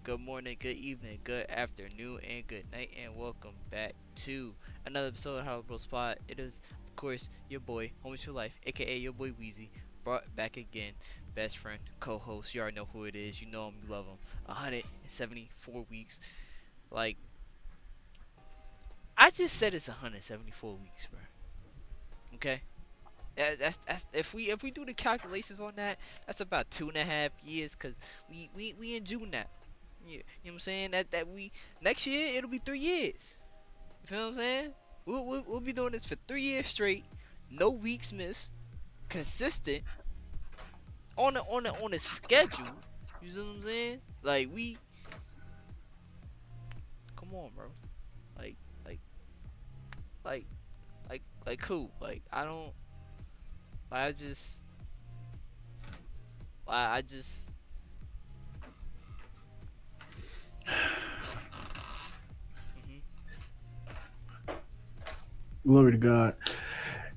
good morning, good evening, good afternoon, and good night, and welcome back to another episode of HoloBros Pod. It is, of course, your boy, Homies for Life, aka your boy Weezy, brought back again. Best friend, co-host, you already know who it is. You know him, you love him. 174 weeks. Like, I just said it's 174 weeks, bro. Okay? That's if we do the calculations on that, that's about 2.5 years. Cause we in June now. You know what I'm saying? That we next year it'll be 3 years. You feel what I'm saying? We'll be doing this for 3 years straight, no weeks missed, consistent on a schedule. You see what I'm saying? Like come on, bro. Like like like like cool. Like I don't. Like, I just. Mhm. Glory to God.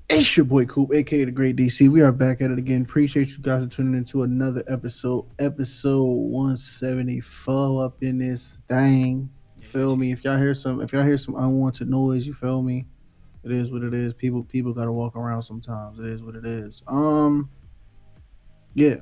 It's your boy Coop, aka the Great DC. We are back at it again. Appreciate you guys for tuning into another episode 174 up in this thing. You Yes, feel yes, me? yes. If y'all hear some unwanted noise, you feel me? It is what it is. People gotta walk around sometimes. It is what it is. Yeah.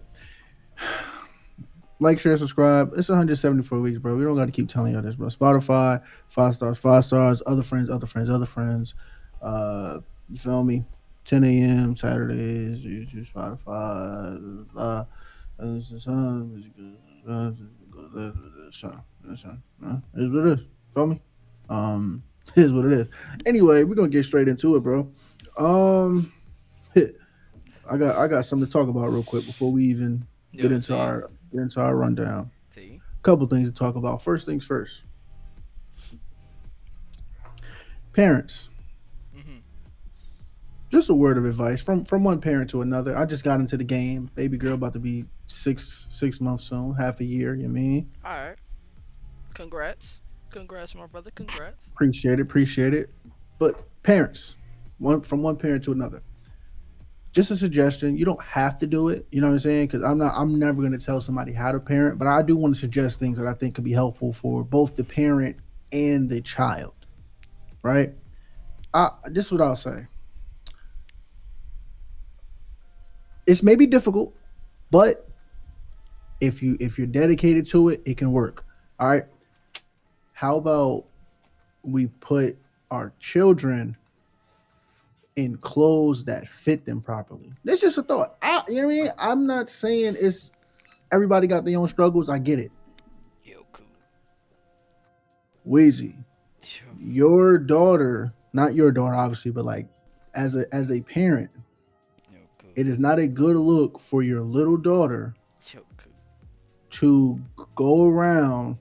Like, share, subscribe. It's 174 weeks, bro. We don't gotta keep telling y'all this, bro. Spotify, 5 stars, 5 stars, other friends, other friends, other friends. You feel me? 10 a.m. Saturdays, YouTube, Spotify, it's what it is. Feel me? It is what it is. Anyway, we're gonna get straight into it, bro. Um, I got something to talk about real quick before we even Yo, see, get into our rundown. see. Couple things to talk about. First things first. Parents, Mhm. just a word of advice from one parent to another. I just got into the game. Baby girl about to be six months soon, half a year. You know what I mean? All right. Congrats, my brother. Congrats. Appreciate it. But parents, one parent to another. Just a suggestion. You don't have to do it. You know what I'm saying? Because I'm never going to tell somebody how to parent, but I do want to suggest things that I think could be helpful for both the parent and the child. Right? This is what I'll say. It's maybe difficult, but if you're dedicated to it, it can work. All right. How about we put our children in clothes that fit them properly? That's just a thought. You know what I mean? I'm not saying it's everybody got their own struggles. I get it. Yo, cool. Wheezy, Yo, your daughter, not your daughter, obviously, but like as a parent, yo, cool. it is not a good look for your little daughter Yo, cool. to go around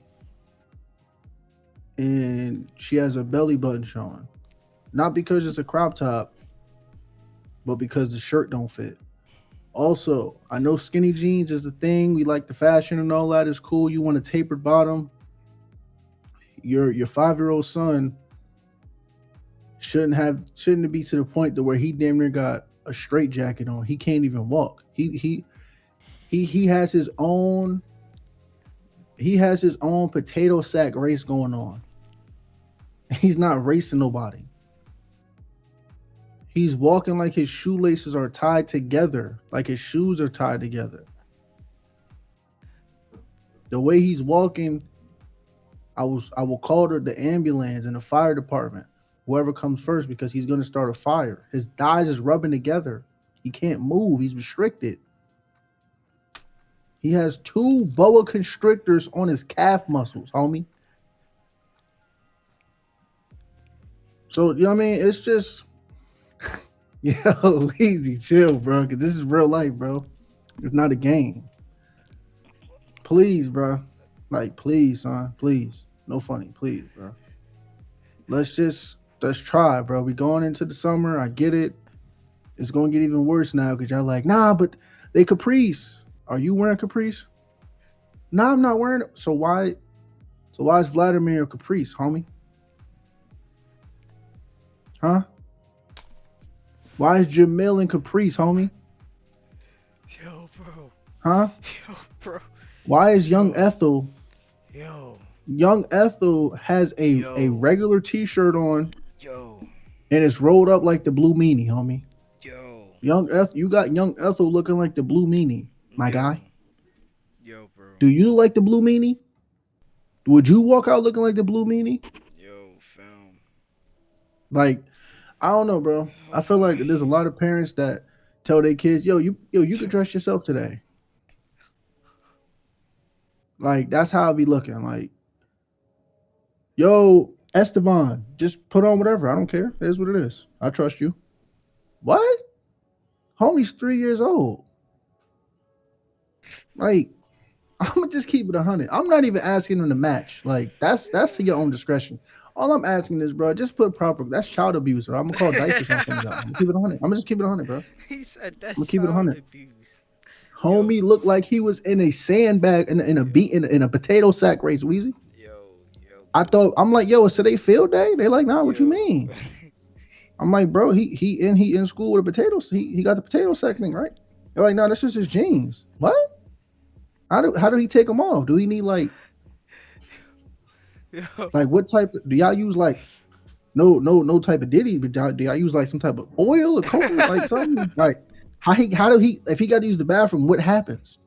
and she has a belly button showing. Not because it's a crop top, but because the shirt don't fit. Also, I know skinny jeans is the thing. We like the fashion and all that is cool. You want a tapered bottom. Your 5-year-old son shouldn't be to the point to where he damn near got a straight jacket on. He can't even walk. He has his own potato sack race going on. He's not racing nobody. He's walking like his shoelaces are tied together, like his shoes are tied together. The way he's walking, I will call the ambulance and the fire department, whoever comes first, because he's gonna start a fire. His thighs is rubbing together. He can't move. He's restricted. He has two boa constrictors on his calf muscles, homie. So you know what I mean? It's just yo, easy, chill, bro. Cause this is real life, bro. It's not a game. Please, bro. Like, please, son. Please. No funny, please, bro. Let's try, bro. We going into the summer. I get it. It's gonna get even worse now because y'all like, nah, but they caprice. Are you wearing caprice? Nah, I'm not wearing it. So why is Vladimir a caprice, homie? Huh? Why is Jamil in caprice, homie? Yo, bro. Huh? Yo, bro. Why is young Yo. Ethel Yo, Young Ethel has a yo, regular T-shirt on, yo, and it's rolled up like the blue meanie, homie. yo, Young Ethel, you got Young Ethel looking like the blue meanie, my yo, guy. yo, bro. Do you like the blue meanie? Would you walk out looking like the blue meanie? Yo, fam. Like, I don't know, bro. I Oh feel like boy. there's a lot of parents that tell their kids, you could Yo, dress yourself today. Like, that's how I be looking. Like, yo, Esteban, just put on whatever. I don't care. It is what it is. I trust you. What? Homie's 3 years old. Like, I'm gonna just keep it 100. I'm not even asking him to match. Like, that's to your own discretion. All I'm asking is, bro, just put proper. That's child abuse. Or I'm gonna call Dice or something. I'm gonna keep it 100. I'm gonna just keep it 100, bro. I'm he said gonna that's keep it child 100. abuse. Yo, Homie looked like he was in a sandbag in a yo, beat in a potato sack race. Wheezy. yo, I bro. thought I'm like, yo, it's today field day. They like, nah, what you Yo, mean? I'm like, bro, he in school with a potato. He got the potato sack thing, right? They're like, no, that's just his jeans. What? How do he take them off? Do he need yo, like what type? Do y'all use like no type of ditty? But do y'all use like some type of oil or coating, like something? Like how do he if he got to use the bathroom? What happens?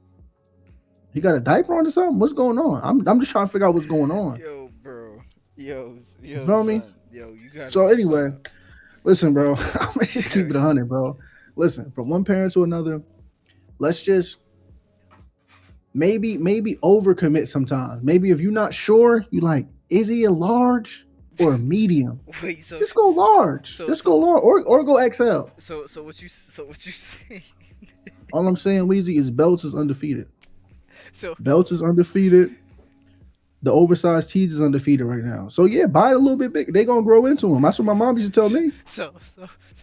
He got a diaper on or something? What's going on? I'm just trying to figure out what's going on. yo, bro. Yo, You yo, feel me? son. Yo, you gotta So anyway, stop. listen, bro. I'm gonna just Yo, keep it 100, bro. Listen, from one parent to another, let's just maybe overcommit sometimes. Maybe if you're not sure, you like, is he a large or a medium? wait, so, Just go large. so, Just go so, large or go XL. so what you say? All I'm saying, Weezy, is Belts is undefeated. so, Belts is undefeated. The oversized tees is undefeated right now. So yeah, buy it a little bit big. They gonna grow into them. That's what my mom used to tell me. so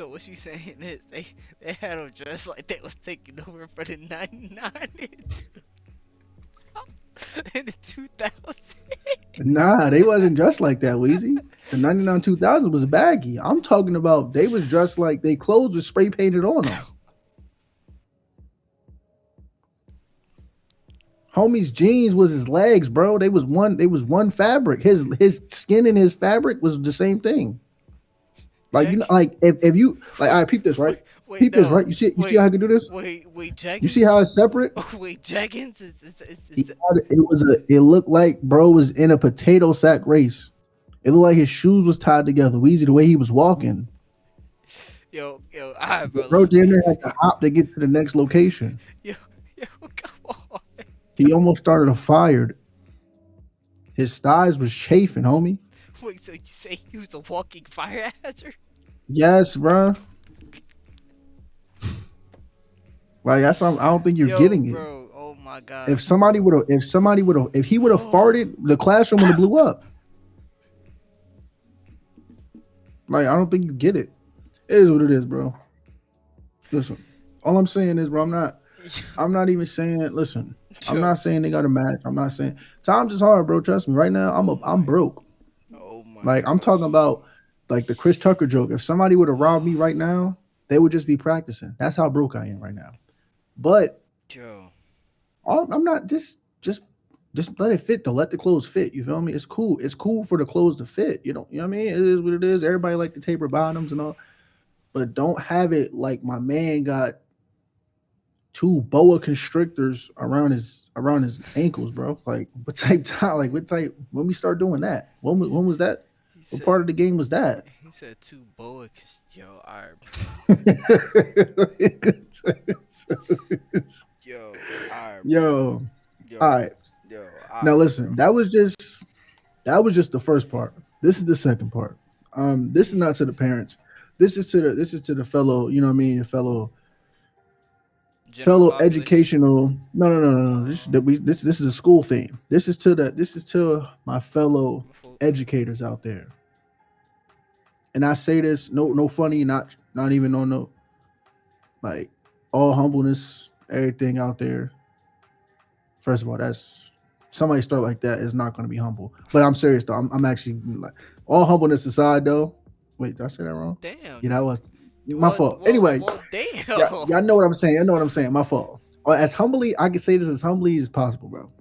what you saying is they had them dressed like they was taking over for the 99 in the 2000. Nah, they wasn't dressed like that, Weezy. The 99 2000 was baggy. I'm talking about they was dressed like they clothes was spray painted on them. Homie's jeans was his legs, bro. They was one fabric. His skin and his fabric was the same thing. Like Jack, like if you like, all right, peep this, right? wait, Peep this, no, right? You see how I can do this? wait, You see how Jaggins. it's separate? Oh, wait, Jaggins It looked like bro was in a potato sack race. It looked like his shoes was tied together. Weezy, the way he was walking. yo, alright, bro, Bro listen, damn near had to hop to get to the next location. yo, yo, come on, He almost started a fire. His thighs was chafing, homie. wait, so you say he was a walking fire hazard? Yes, bro. Like that's I don't think you're Yo, getting it. bro, oh my If gosh, somebody bro. would have, if he would have Oh, farted, the classroom would have blew up. Like I don't think you get it. It is what it is, bro. Listen, all I'm saying is, bro, I'm not even saying. Listen, I'm yo, not saying they got a match. I'm not saying times is hard, bro. Trust me. Right now, oh I'm my, broke. oh my Like I'm talking gosh. about, like the Chris Tucker joke. If somebody would have robbed me right now, they would just be practicing. That's how broke I am right now. But Yo, I'm not just let it fit though. Let the clothes fit. You feel me? It's cool. It's cool for the clothes to fit. You know what I mean? It is what it is. Everybody like the taper bottoms and all, but don't have it like my man got two boa constrictors around his ankles, bro. Like what type time? Like what type? When we start doing that? When was that? he What said, part of the game was that? he said two boa, yo, alright, yo, alright, bro, Yo, all yo, right. yo, Now alright, bro. listen, that was just the first part. This is the second part. This is He's not to the parents. This is to the fellow. You know what I mean? general Fellow population. educational. No. This Uh, that we this is a school theme. This is to my fellow before, educators out there. And I say this no funny, not even on no like all humbleness, everything out there. First of all, that's somebody start like that is not going to be humble. But I'm serious though. I'm actually like all humbleness aside though. Wait, did I say that wrong? damn, Yeah, that was my well, fault. well, Anyway, well, yeah, damn. y'all know what I'm saying. I know what I'm saying. My fault. Or as humbly, I can say this as humbly as possible, bro.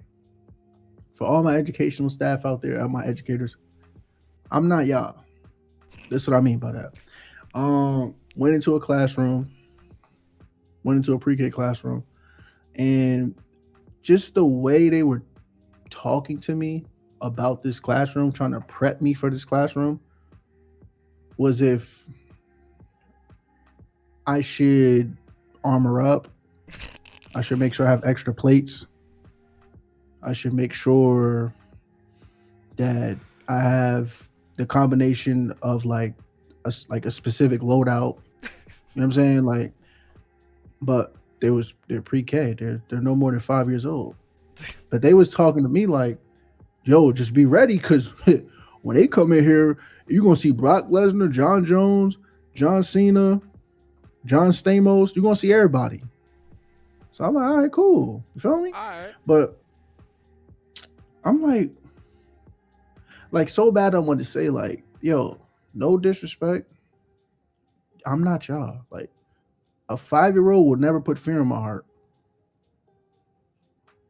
For all my educational staff out there, all my educators, I'm not y'all. That's what I mean by that. Went into a classroom, went into a pre-K classroom, and just the way they were talking to me about this classroom, trying to prep me for this classroom, was if I should armor up. I should make sure I have extra plates. I should make sure that I have the combination of like a specific loadout. You know what I'm saying? Like, but they're pre-K. They're no more than 5 years old. But they was talking to me like, "Yo, just be ready, because when they come in here, you're gonna see Brock Lesnar, John Jones, John Cena, John Stamos. You're gonna see everybody." So I'm like, "All right, cool. You feel me?" Alright. But I'm like so bad. I wanted to say like, "Yo, no disrespect. I'm not y'all. Like a 5 year old would never put fear in my heart."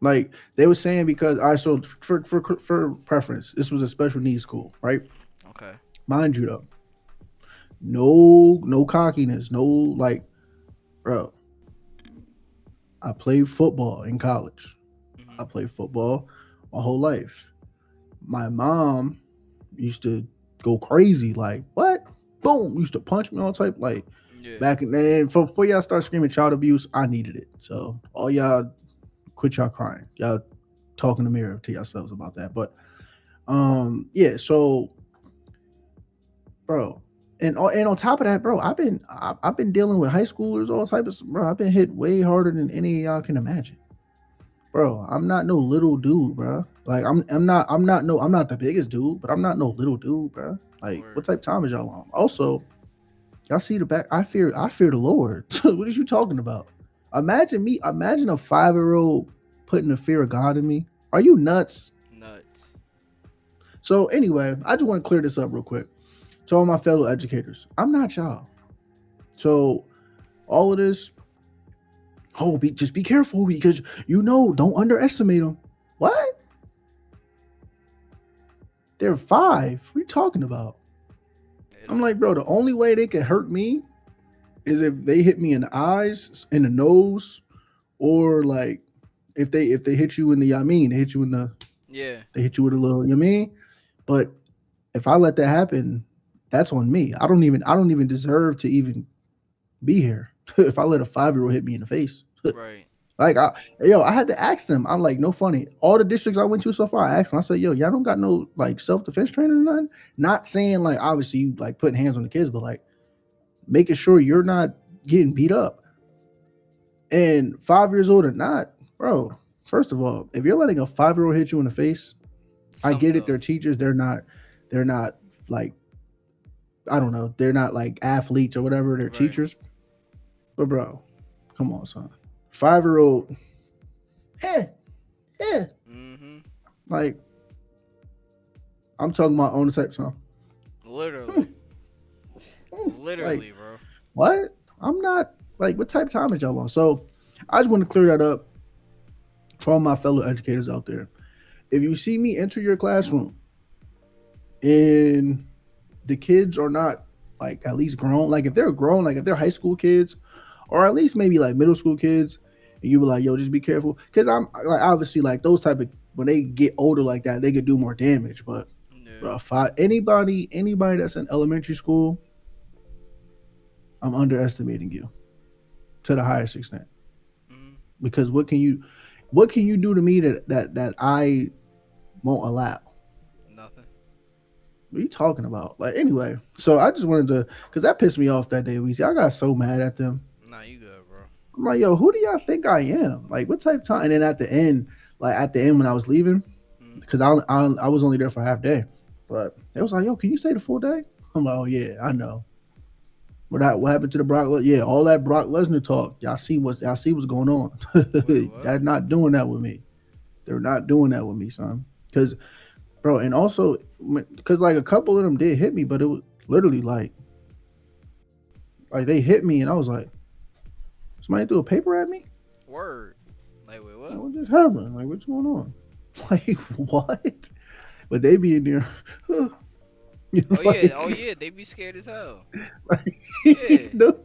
Like they were saying, because I so for preference, this was a special needs school, right? Okay. Mind you though, no cockiness, no like, bro. I played football in college. Mhm. I played football my whole life. My mom used to go crazy, like what? Boom, used to punch me all type. Like Yeah. back in then, before y'all start screaming child abuse, I needed it. So all y'all quit y'all crying. Y'all talk in the mirror to yourselves about that. But yeah, so bro. And on top of that, bro, I've been dealing with high schoolers, all types of bro. I've been hit way harder than any of y'all can imagine, bro. I'm not no little dude, bro. Like I'm not the biggest dude, but I'm not no little dude, bro. Like what Word. type of time is y'all on? Also, y'all see the back. I fear the Lord. What are you talking about? Imagine a 5 year old putting the fear of God in me. Are you nuts? Nuts. So anyway, I just want to clear this up real quick to all my fellow educators. I'm not y'all. So all of this, just be careful, because don't underestimate them. What? They're 5. What are you talking about? They I'm don't. like, bro, the only way they can hurt me is if they hit me in the eyes, in the nose, or like if they hit you in the, I mean, Yeah. they hit you with a little, you know what I mean? But if I let that happen, that's on me. I don't even deserve to even be here if I let a 5 year old hit me in the face. Right. Like I had to ask them. I'm like, no funny. All the districts I went to so far, I asked them. I said, yo, y'all don't got no like self defense training or nothing. Not saying like obviously you like putting hands on the kids, but like making sure you're not getting beat up. And 5 years old or not, bro. First of all, if you're letting a 5 year old hit you in the face, I get Something's it. They're off. teachers. They're not like, I don't know. They're not like athletes or whatever. They're Right. teachers. But bro, come on, son. 5 year old, eh, eh. Mhm. Like I'm talking about on the type song. Literally. Like Literally, bro. what? I'm not like what type of time is y'all on? So I just want to clear that up for all my fellow educators out there. If you see me enter your classroom and the kids are not like at least grown, like if they're grown, like if they're high school kids or at least maybe like middle school kids, and you were like, yo, just be careful. Cause I'm like obviously like those type of when they get older like that, they could do more damage. But Yeah. bro, if anybody that's in elementary school, I'm underestimating you to the highest extent. Mhm. Because what can you do to me that I won't allow? Nothing. What are you talking about? Like anyway, so I just wanted to, because that pissed me off that day, Weezy. I got so mad at them. Nah, you good, bro. I'm like, yo, who do y'all think I am? Like, what type of time? And then at the end when I was leaving, Mhm. because I was only there for a half day, but they was like, yo, can you stay the full day? I'm like, oh yeah, I know. What happened to the Brock? Yeah, all that Brock Lesnar talk. Y'all see what's going on. Wait, what? They're not doing that with me. They're not doing that with me, son. Because bro, and also because like a couple of them did hit me, but it was literally like they hit me, and I was like, somebody threw a paper at me. Word. Like, wait, Like, what? what just happened? Like, what's going on? Like what? But they be in there, Oh like, yeah, they be scared as hell. like, Yeah, no,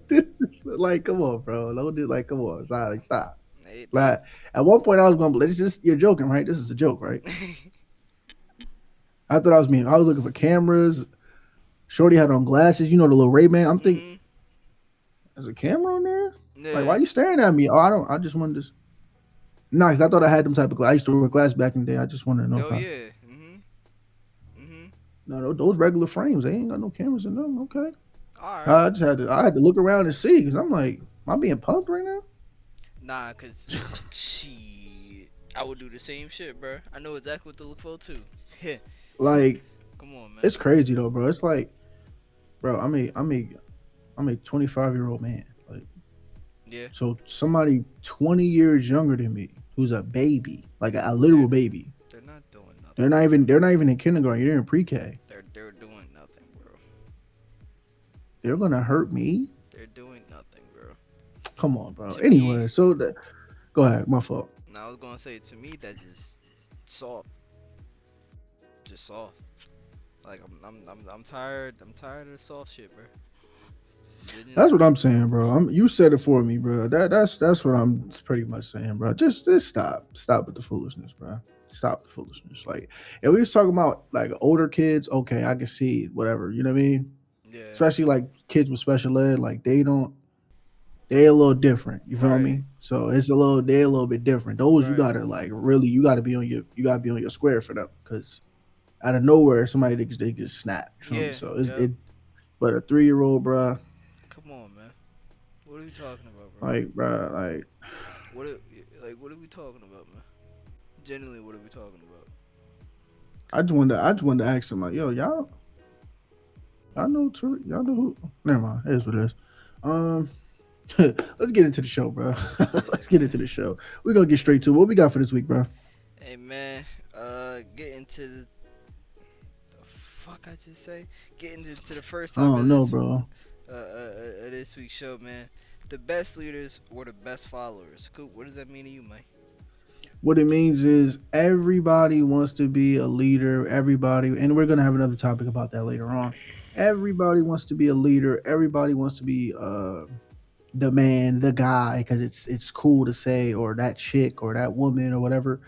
like, come on, bro. No, like, come on, stop, like, stop. they Like, at one point, I was going, "This just you're joking, right? This is a joke, right?" I thought I was mean. I was looking for cameras. Shorty had on glasses. You know the little Ray Ban. I'm thinking, mhm. there's a camera on there. Like, why Yeah. are you staring at me? Oh, I don't. I just wanted to. Nah, because I thought I had them type of. I used to wear glasses back in the day. I just wanted to know if Oh I. yeah. Mhm. Mhm. No, those regular frames. They ain't got no cameras in them. Okay. All right. I just had to. I had to look around and see because I'm like, am I being punked right now? Nah, cause she, I would do the same shit, bro. I know exactly what to look for too. Yeah. Like, Come on, man. it's crazy though, bro. It's like, bro, I'm a 25-year-old man. Like, Yeah. so somebody 20 years younger than me who's a baby, like a They're literal baby. they're not doing They're nothing, not bro. even they're not even in kindergarten. They're in pre-K. They're doing nothing, bro. They're gonna hurt me. They're doing nothing, bro. Come on, bro. To me, Anyway, so go ahead. My fault. I was gonna say to me that just soft, just soft. Like I'm tired. I'm tired of the soft shit, bro. That's what I'm saying, bro. You said it for me, bro. That's what I'm pretty much saying, bro. Just stop with the foolishness, bro. Stop the foolishness. Like, if we was talking about like older kids, okay, I can see it, whatever. You know what I mean? Yeah. Especially like kids with special ed, like they a little different. You feel Right. me? So it's a little they're a little bit different. Those you Right. gotta like really you gotta be on your square for them because out of nowhere somebody they just snap. You feel me? Yeah. So Yep. but a 3-year-old, bro, Come on, man. What are we talking about, bro? like bro, like What are, what are we talking about, man? Genuinely, what are we talking about? I just wanted to ask him like, yo, y'all know y'all know who? Never mind, it is what it is. Um, let's get into the show, bro. Let's get into the show. We're gonna get straight to what we got for this week, bro. Hey, man. Get into the fuck I just say. Getting into the first topic Oh no, bro. of this week's show, man. The best leaders or the best followers. Cool. What does that mean to you, man? What it means is everybody wants to be a leader. Everybody, and we're gonna have another topic about that later on. Everybody wants to be a leader. Everybody wants to be the man, the guy, because it's cool to say, or that chick, or that woman, or whatever,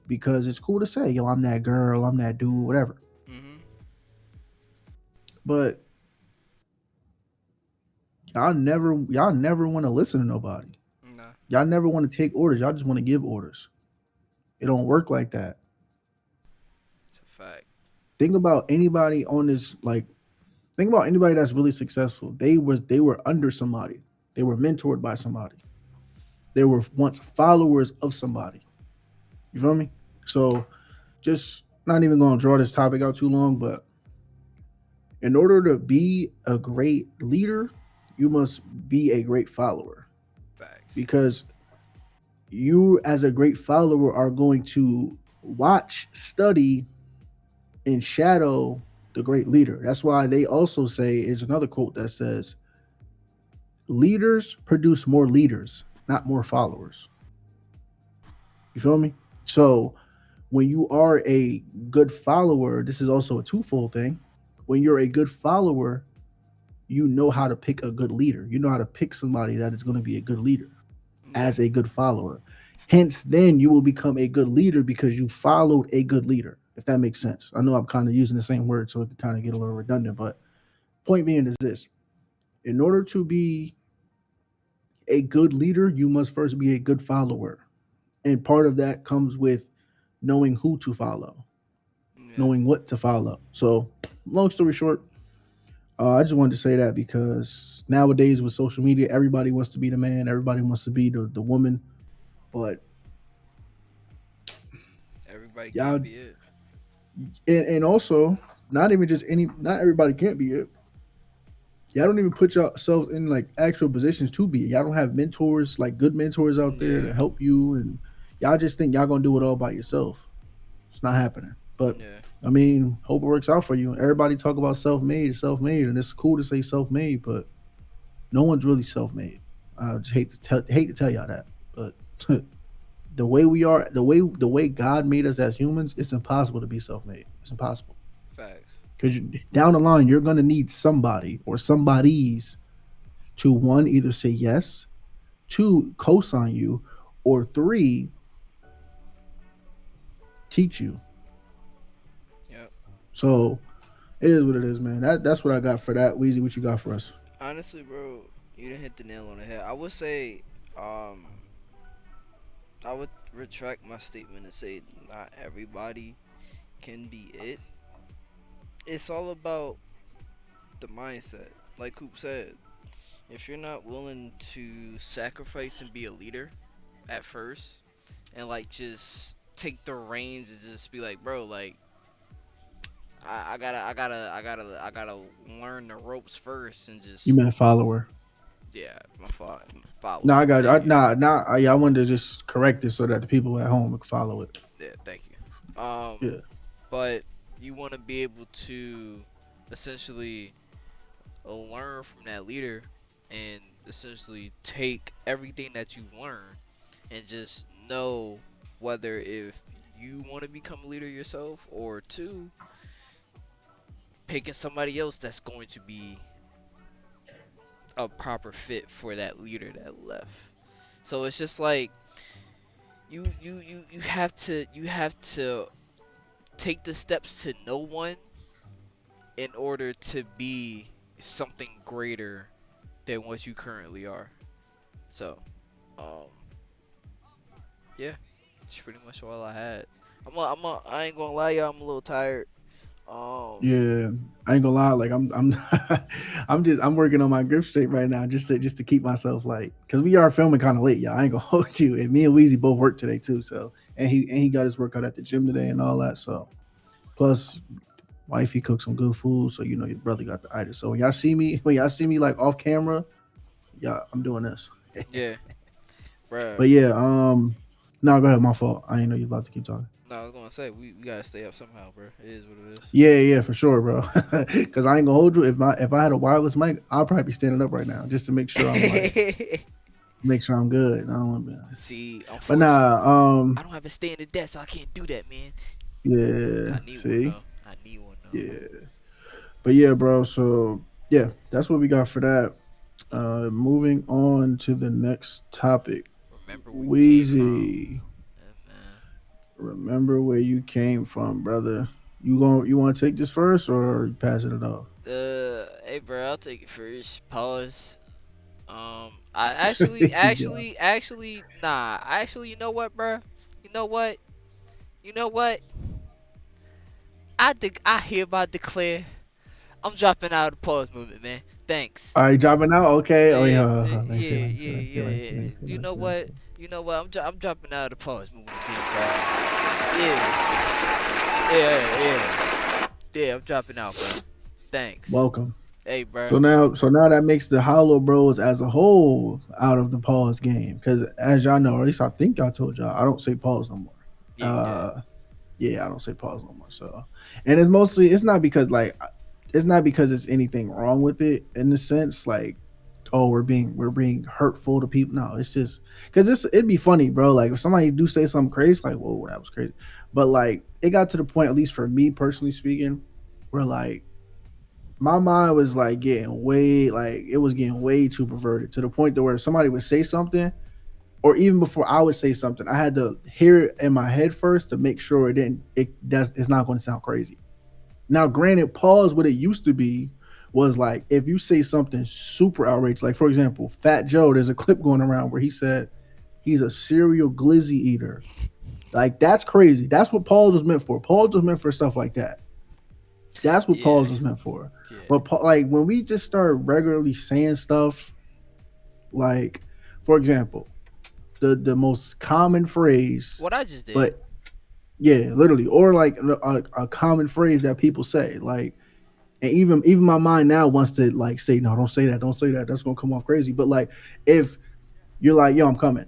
because it's cool to say, yo, I'm that girl, I'm that dude, whatever. Mhm. But y'all never want to listen to nobody. Nah. Y'all never want to take orders. Y'all just want to give orders. It don't work like that. It's a fact. Think about anybody on this like think about anybody that's really successful. They were under somebody. They were mentored by somebody. They were once followers of somebody. You feel me? So just not even going to draw this topic out too long, but in order to be a great leader, you must be a great follower Facts. because you as a great follower are going to watch, study, and shadow the great leader. That's why they also say is another quote that says leaders produce more leaders, not more followers. You feel me? So when you are a good follower, this is also a twofold thing. When you're a good follower, you know how to pick a good leader. You know how to pick somebody that is going to be a good leader Yeah. as a good follower. Hence, then you will become a good leader because you followed a good leader, if that makes sense. I know I'm kind of using the same word, so it can kind of get a little redundant, but point being is this: in order to be a good leader, you must first be a good follower. And part of that comes with knowing who to follow, Yeah. knowing what to follow. So, long story short, I just wanted to say that because nowadays with social media, everybody wants to be the man, everybody wants to be the woman, but Everybody can't y'all, be it. and also not even just not everybody can't be it. Y'all don't even put yourselves in like actual positions to be it. Y'all don't have mentors, like good mentors out there to Yeah. help you, and y'all just think y'all gonna do it all by yourself. It's not happening. But Yeah. I mean, hope it works out for you. Everybody talk about self made, and it's cool to say self made, but no one's really self made. I just hate to tell y'all that, but the way we are, the way God made us as humans, it's impossible to be self-made. It's impossible Facts. because down the line you're gonna need somebody or somebodies to one either say yes, two co-sign you, or three teach you. Yep. So it is what it is, man. That's what I got for that. Weezy, what you got for us? Honestly, bro, you didn't hit the nail on the head. I would say, I would retract my statement and say not everybody can be it. It's all about the mindset. Like Coop said, if you're not willing to sacrifice and be a leader at first, and like just take the reins and just be like, bro, like I gotta learn the ropes first and You just meant follower. yeah, follower. No, I got Thank you. I wanted to just correct it so that the people at home can follow it. Yeah, thank you. Yeah. But you want to be able to essentially learn from that leader and essentially take everything that you've learned and just know whether if you want to become a leader yourself or two picking somebody else that's going to be a proper fit for that leader that left. So it's just like you have to take the steps to know one in order to be something greater than what you currently are. So, um, yeah, that's pretty much all I had. I ain't gonna lie, y'all. I'm a little tired. Um, Yeah, I ain't gonna lie. Like I'm, I'm working on my grip straight right now, just to keep myself like, cause we are filming kind of late, y'all. I ain't gonna hold you. And me and Weezy both work today too. So, and he got his workout at the gym today and all that. So, plus wifey cooked some good food, so your brother got the itis. So when y'all see me like off camera, yeah, I'm doing this. yeah, bruh. But yeah, no, go ahead. My fault. I didn't know you was about to keep talking. No, I was gonna say we gotta stay up somehow, bro. It is what it is. Yeah, yeah, for sure, bro. Because I ain't gonna hold you. If I had a wireless mic, I'll probably be standing up right now just to make sure I'm good. I don't want to be. See, But unfortunately, nah, I don't have a standing desk, so I can't do that, man. yeah. I need one See, though. I need one though. yeah. But yeah, bro. So yeah, that's what we got for that. Moving on to the next topic. Remember where you came from. Wheezy, Yeah, man. remember where you came from, brother. You want to take this first or you passing it off? Hey, bro, I'll take it first. Pause. I Yeah. nah. Actually, you know what, bro? You know what? You know what? I hereby declare I'm dropping out of the pause movement, man. Thanks. All right, dropping out. Okay. Oh Yeah, yeah. yeah, Let me see. yeah, Let me see. yeah, Let me see. Let me see. yeah. Let me see. You Let me know see. Let me what? see. You know what? I'm dropping out of the pause movement again, bro. Yeah, yeah. I'm dropping out, bro. Thanks. Welcome. Hey, bro. So now that makes the Hollow Bros as a whole out of the pause game. Because as y'all know, or at least I think I told y'all, I don't say pause no more. Yeah, you did. Yeah, I don't say pause no more. So, and it's not because it's anything wrong with it in the sense like, oh, we're being hurtful to people. No, it's just because it'd be funny, bro. Like if somebody do say something crazy, like whoa, that was crazy. But like it got to the point, at least for me personally speaking, where like my mind was like it was getting way too perverted to the point to where somebody would say something, or even before I would say something, I had to hear it in my head first to make sure it's not going to sound crazy. Now, granted, pause what it used to be was like if you say something super outrageous, like for example, Fat Joe, there's a clip going around where he said he's a serial glizzy eater. Like that's crazy. That's what pause was meant for. Pause was meant for stuff like that. That's what Yeah, pause was meant for. yeah. But like when we just start regularly saying stuff like, for example, the most common phrase, What I just did. but yeah, literally, or like a common phrase that people say, like, and even my mind now wants to like say, no, don't say that, that's gonna come off crazy. But like, if you're like, yo, I'm coming,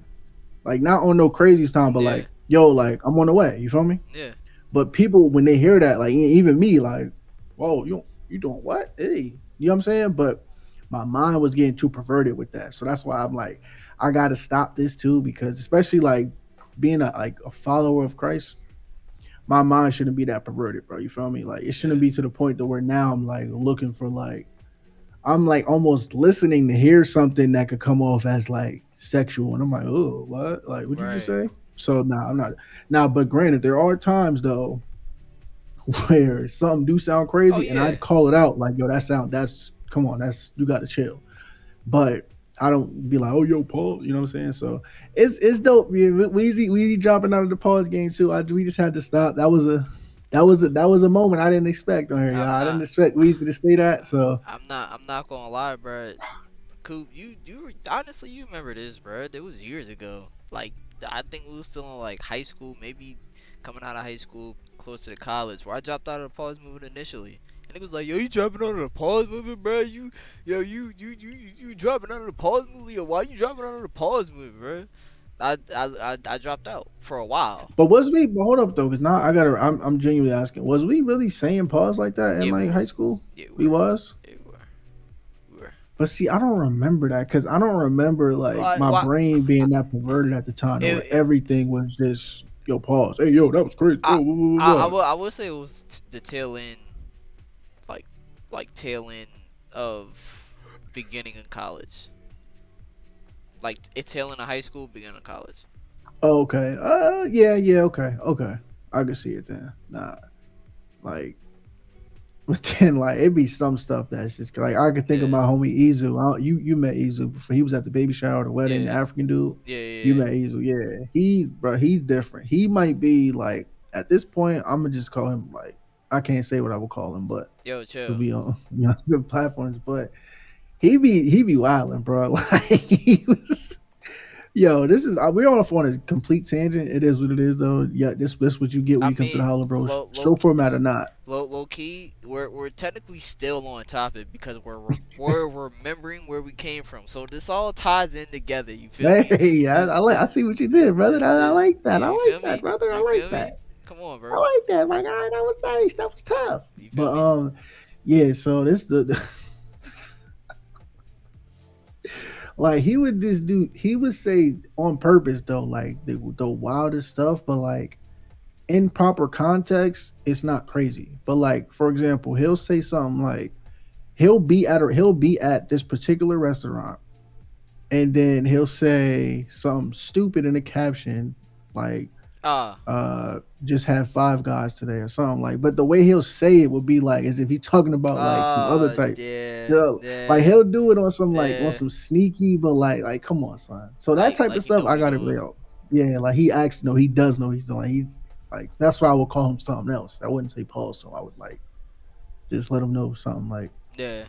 like not on no crazy time, but Yeah, like, yo, like I'm on the way, you feel me? yeah, But people when they hear that, like even me, like, whoa, you doing what? Hey, you know what I'm saying? But my mind was getting too perverted with that, so that's why I'm like, I gotta stop this too because especially like being like a follower of Christ, my mind shouldn't be that perverted, bro. You feel me? Like it shouldn't Yeah. be to the point to where now I'm like looking for like I'm like almost listening to hear something that could come off as like sexual, and I'm like, oh, what? Like, what you just Right. say? So nah, I'm not. Now, but granted, there are times though where something do sound Oh crazy, and yeah. I'd call it out like, yo, that's come on, that's you got to chill. But I don't be like, oh, yo, Paul, you know what I'm saying? So it's dope. Weezy dropping out of the pause game too. We just had to stop. That was a moment I didn't expect on here, y'all. I'm I didn't not. expect Weezy to say that. So I'm not gonna lie, bro. Coop, honestly, you remember this, bro? It was years ago. Like, I think we was still in like high school, maybe coming out of high school, close to the college, where I dropped out of the pause movement initially. And it was like, yo, you dropping out of the pause movement, bro? You dropping out of the pause movement? Yo, why you dropping out of the pause movement, bro? I dropped out for a while. but was we? But hold up though, because now I'm genuinely asking. Was we really saying pause like that in Yeah, we like were. high school? Yeah, we We were. was. Yeah, we were. We were. But see, I don't remember that because I don't remember like Why? my Why? brain being that perverted at the time, It, where it, everything was just yo pause. Hey yo, that was crazy. I, Oh, what? I will say it was the tail end, like tail end of beginning in college, like it tail end of high school, beginning of college. Oh, okay. Yeah. Okay. I can see it then. Nah, like, but then like it'd be some stuff that's just like I could think of Yeah, my homie Izu. You met Izu before. He was at the baby shower, the wedding, the yeah, African dude. yeah, You yeah. met Izu, yeah. He's different. He might be like at this point. I'm gonna just call him like I can't say what I would call him, but Yo, to chill. be on the platforms. But he be wilding, bro. Like he was. Yo, this is we're on a complete tangent. It is what it is, though. Yeah, this what you get when I you come to the mean, HoloBros. low, low, Show format or not. low key, we're technically still on topic because we're remembering where we came from. So this all ties in together. You feel me? Hey, This, I see what you did, brother. I like that. I you like feel that, me? brother. I You like feel me? that. Come on, I bro. like that. My guy, that was nice. That was tough. You feel But me? yeah. So this the like he would just do. He would say on purpose though, like the wildest stuff, but like in proper context, it's not crazy. But like for example, he'll say something like he'll be at this particular restaurant and then he'll say something stupid in the caption like Ah, just had five guys today or something like but the way he'll say it would be like as if he's talking about like some other type yeah, like yeah, he'll do it on some like on yeah. some sneaky but like come on son so that type Like of he know stuff what I he gotta be doing. like, yeah like he actually know he does know he's doing he's like that's why I would call him something else I wouldn't say Paul so I would like just let him know something Yeah,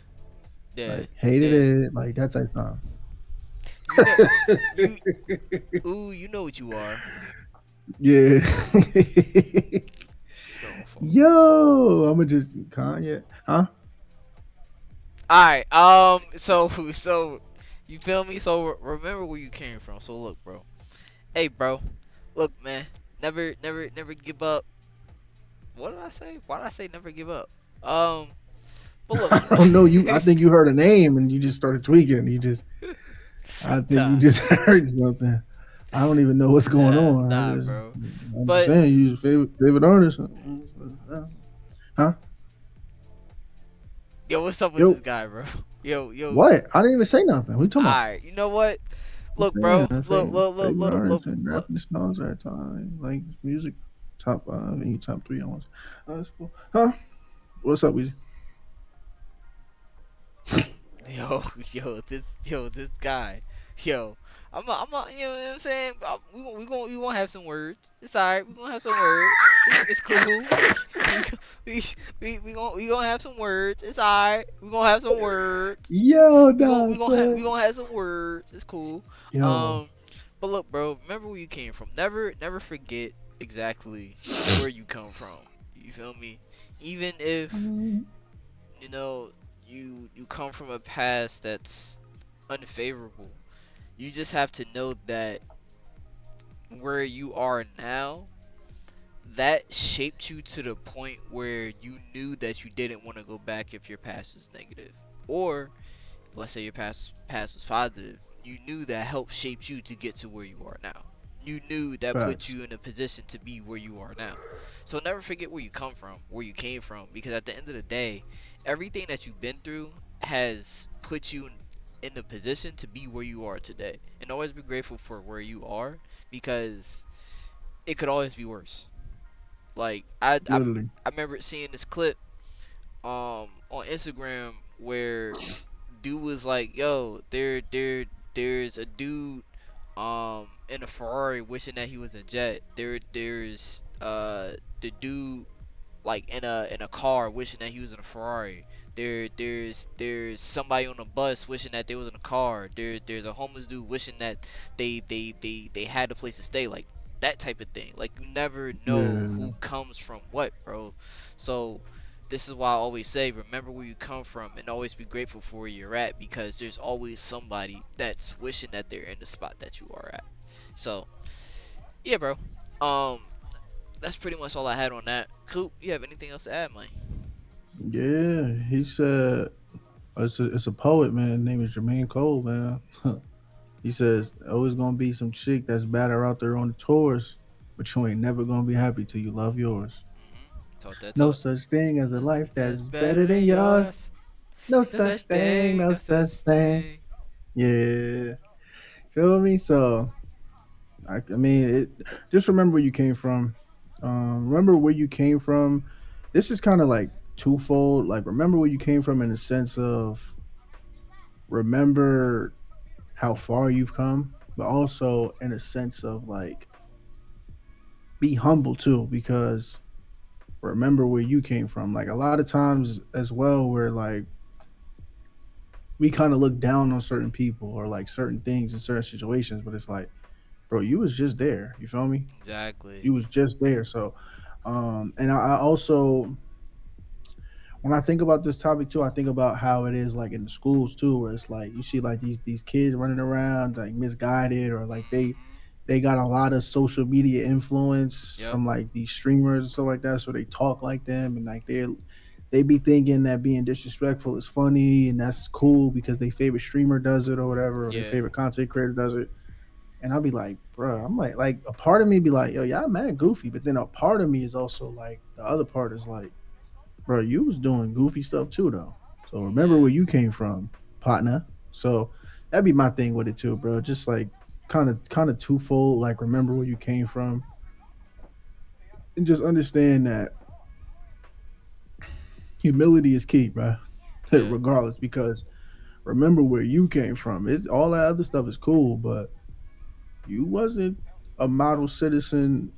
yeah, like hated yeah. it like that type of You know, time. you you know what you are. Yeah. Don't fall. Yo, I'm gonna just Kanye, huh? All right. So you feel me? So remember where you came from. So look, bro. Hey, bro. Look, man. Never give up. What did I say? Why did I say never give up? Um, but look. I don't know you. I think you heard a name and you just started tweaking. I think you Nah, just heard something. I don't even know what's going on. nah, bro. I'm just But saying, you favorite artist, huh? yo, what's up with this Yo, guy, bro? Yo. what? I didn't even say nothing. We talking about? Alright, you know what? I'm Look, saying, bro. I Look, say look, look, favorite look, look, artist and look. rapping songs at a time, like music, top five, and top three on. That's cool, huh? What's up, Weezy? Yo, this guy. Yo, you know what I'm saying? We gonna have some words. It's alright. We gonna have some words. It's cool. We we gonna have some words. It's alright. We gonna have some words. Yo, We gonna nah, we son. gonna have some words. It's cool. Yo. Um, but look, bro. Remember where you came from. Never forget exactly where you come from. You feel me? Even if you know you come from a past that's unfavorable, you just have to know that where you are now, that shaped you to the point where you knew that you didn't want to go back if your past was negative, or let's say your past was positive, you knew that helped shape you to get to where you are now. you knew that put Facts. you in a position to be where you are now. So never forget where you come from, where you came from, because at the end of the day, everything that you've been through has put you in the position to be where you are today. And always be grateful for where you are, because it could always be worse. Like Literally. I remember seeing this clip on Instagram where dude was like, "Yo, there's a dude in a Ferrari wishing that he was a jet. There's the dude like in a car wishing that he was in a Ferrari. There's somebody on a bus wishing that they was in a car. There's a homeless dude wishing that they had a place to stay, like that type of thing. Like you never know Yeah. who comes from what, bro. So this is why I always say remember where you come from and always be grateful for where you're at, because there's always somebody that's wishing that they're in the spot that you are at. So yeah, bro. Um, that's pretty much all I had on that. Coop, you have anything else to add, man? Yeah. He said it's a poet, man. His name is Jermaine Cole, man. He says, always gonna be some chick that's better out there on the tours, but you ain't never gonna be happy till you love yours. Talk that No talk. such thing as a life That's that's better better than than yours. yours. No No such such thing, thing, no no such such thing. thing. Yeah. Feel me? So I mean it just remember where you came from. Remember where you came from. This is kind of like twofold. Like remember where you came from in the sense of remember how far you've come, but also in a sense of like be humble too, because remember where you came from. Like a lot of times as well, where like we kind of look down on certain people or like certain things in certain situations, but it's like, bro, you was just there. You feel me? Exactly. You was just there. So, and I also when I think about this topic too, I think about how it is like in the schools too, where it's like you see like these kids running around like misguided or like they got a lot of social media influence Yep. from like these streamers and stuff like that, so they talk like them and like they be thinking that being disrespectful is funny and that's cool because their favorite streamer does it or whatever, or their Yeah. favorite content creator does it. And I'll be like, bro, I'm like a part of me be like, yo, y'all mad goofy, but then a part of me is also like the other part is like, bro, you was doing goofy stuff too, though. So remember Yeah. where you came from, partner. So that'd be my thing with it too, bro. Just like kind of twofold. Like remember where you came from, and just understand that humility is key, bro. Yeah. Regardless, because remember where you came from. It all that other stuff is cool, but you wasn't a model citizen,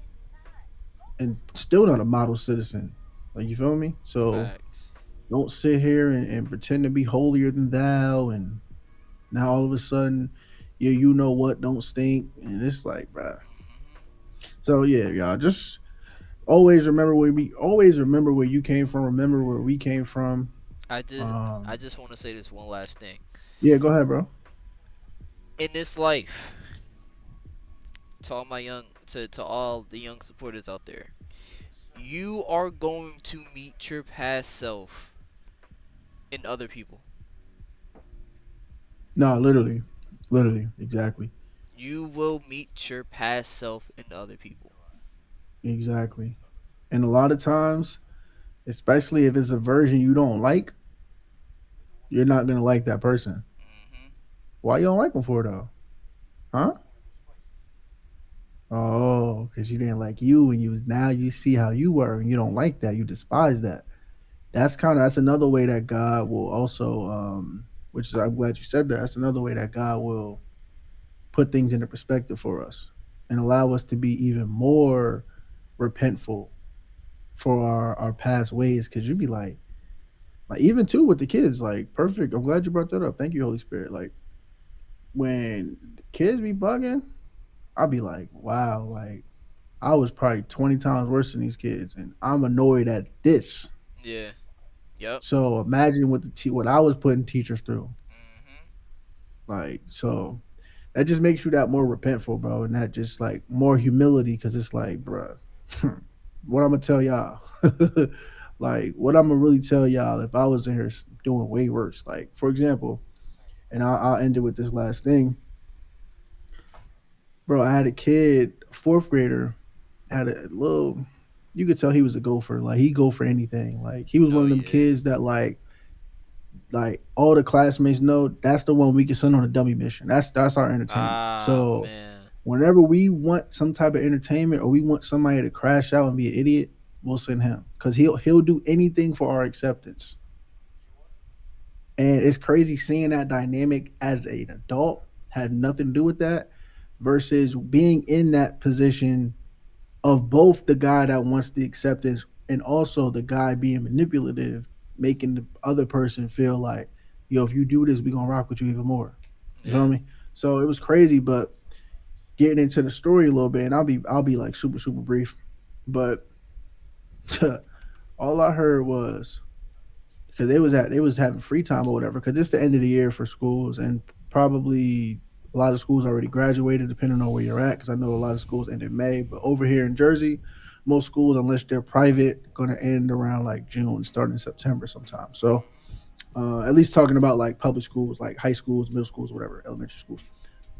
and still not a model citizen. Like you feel me? So Facts. don't sit here and pretend to be holier than thou and now all of a sudden, yeah, you know what don't stink, and it's like, bruh. So yeah, y'all just always remember where you came from. Remember where we came from. I just I Um, just want to say this one last thing. yeah, go ahead, bro. In this life, to all my young to all the young supporters out there, you are going to meet your past self in other people. No, literally, exactly, You will meet your past self in other people. exactly. And a lot of times, especially if it's a version you don't like, you're not gonna like that person. Hmm. Why you don't like them for though? Huh? Oh, because you didn't like you, and you was now you see how you were, and you don't like that. You despise that. That's another way that God will also which is I'm glad you said that. That's another way that God will put things into perspective for us and allow us to be even more repentful for our past ways, because you'd be like even too with the kids, like perfect. I'm glad you brought that up. Thank you, Holy Spirit. Like when the kids be bugging, I'll be like, wow, like I was probably 20 times worse than these kids and I'm annoyed at this. Yeah. Yep. So imagine what I was putting teachers through. Hmm. Like, so that just makes you that more repentful, bro, and that just like more humility, because it's like, bro, what I'm gonna tell y'all, like, what I'm gonna really tell y'all if I was in here doing way worse. Like, for example, and I'll end it with this last thing. Bro, I had a kid, fourth grader, had a little. You could tell he was a gopher. Like he go for anything. Like he was one Oh of them yeah. kids that like all the classmates know that's the one we can send on a dummy mission. That's our entertainment. Ah So man. whenever we want some type of entertainment or we want somebody to crash out and be an idiot, we'll send him because he'll do anything for our acceptance. And it's crazy seeing that dynamic as an adult had nothing to do with that versus being in that position of both the guy that wants the acceptance and also the guy being manipulative, making the other person feel like, yo, if you do this, we gonna rock with you even more. You feel Yeah. me? So it was crazy, but getting into the story a little bit, and I'll be like super brief, but all I heard was because they was having free time or whatever because it's the end of the year for schools and probably a lot of schools already graduated depending on where you're at because I know a lot of schools end in May, but over here in Jersey most schools unless they're private going to end around like June starting September sometime. So at least talking about like public schools like high schools, middle schools, whatever, elementary schools.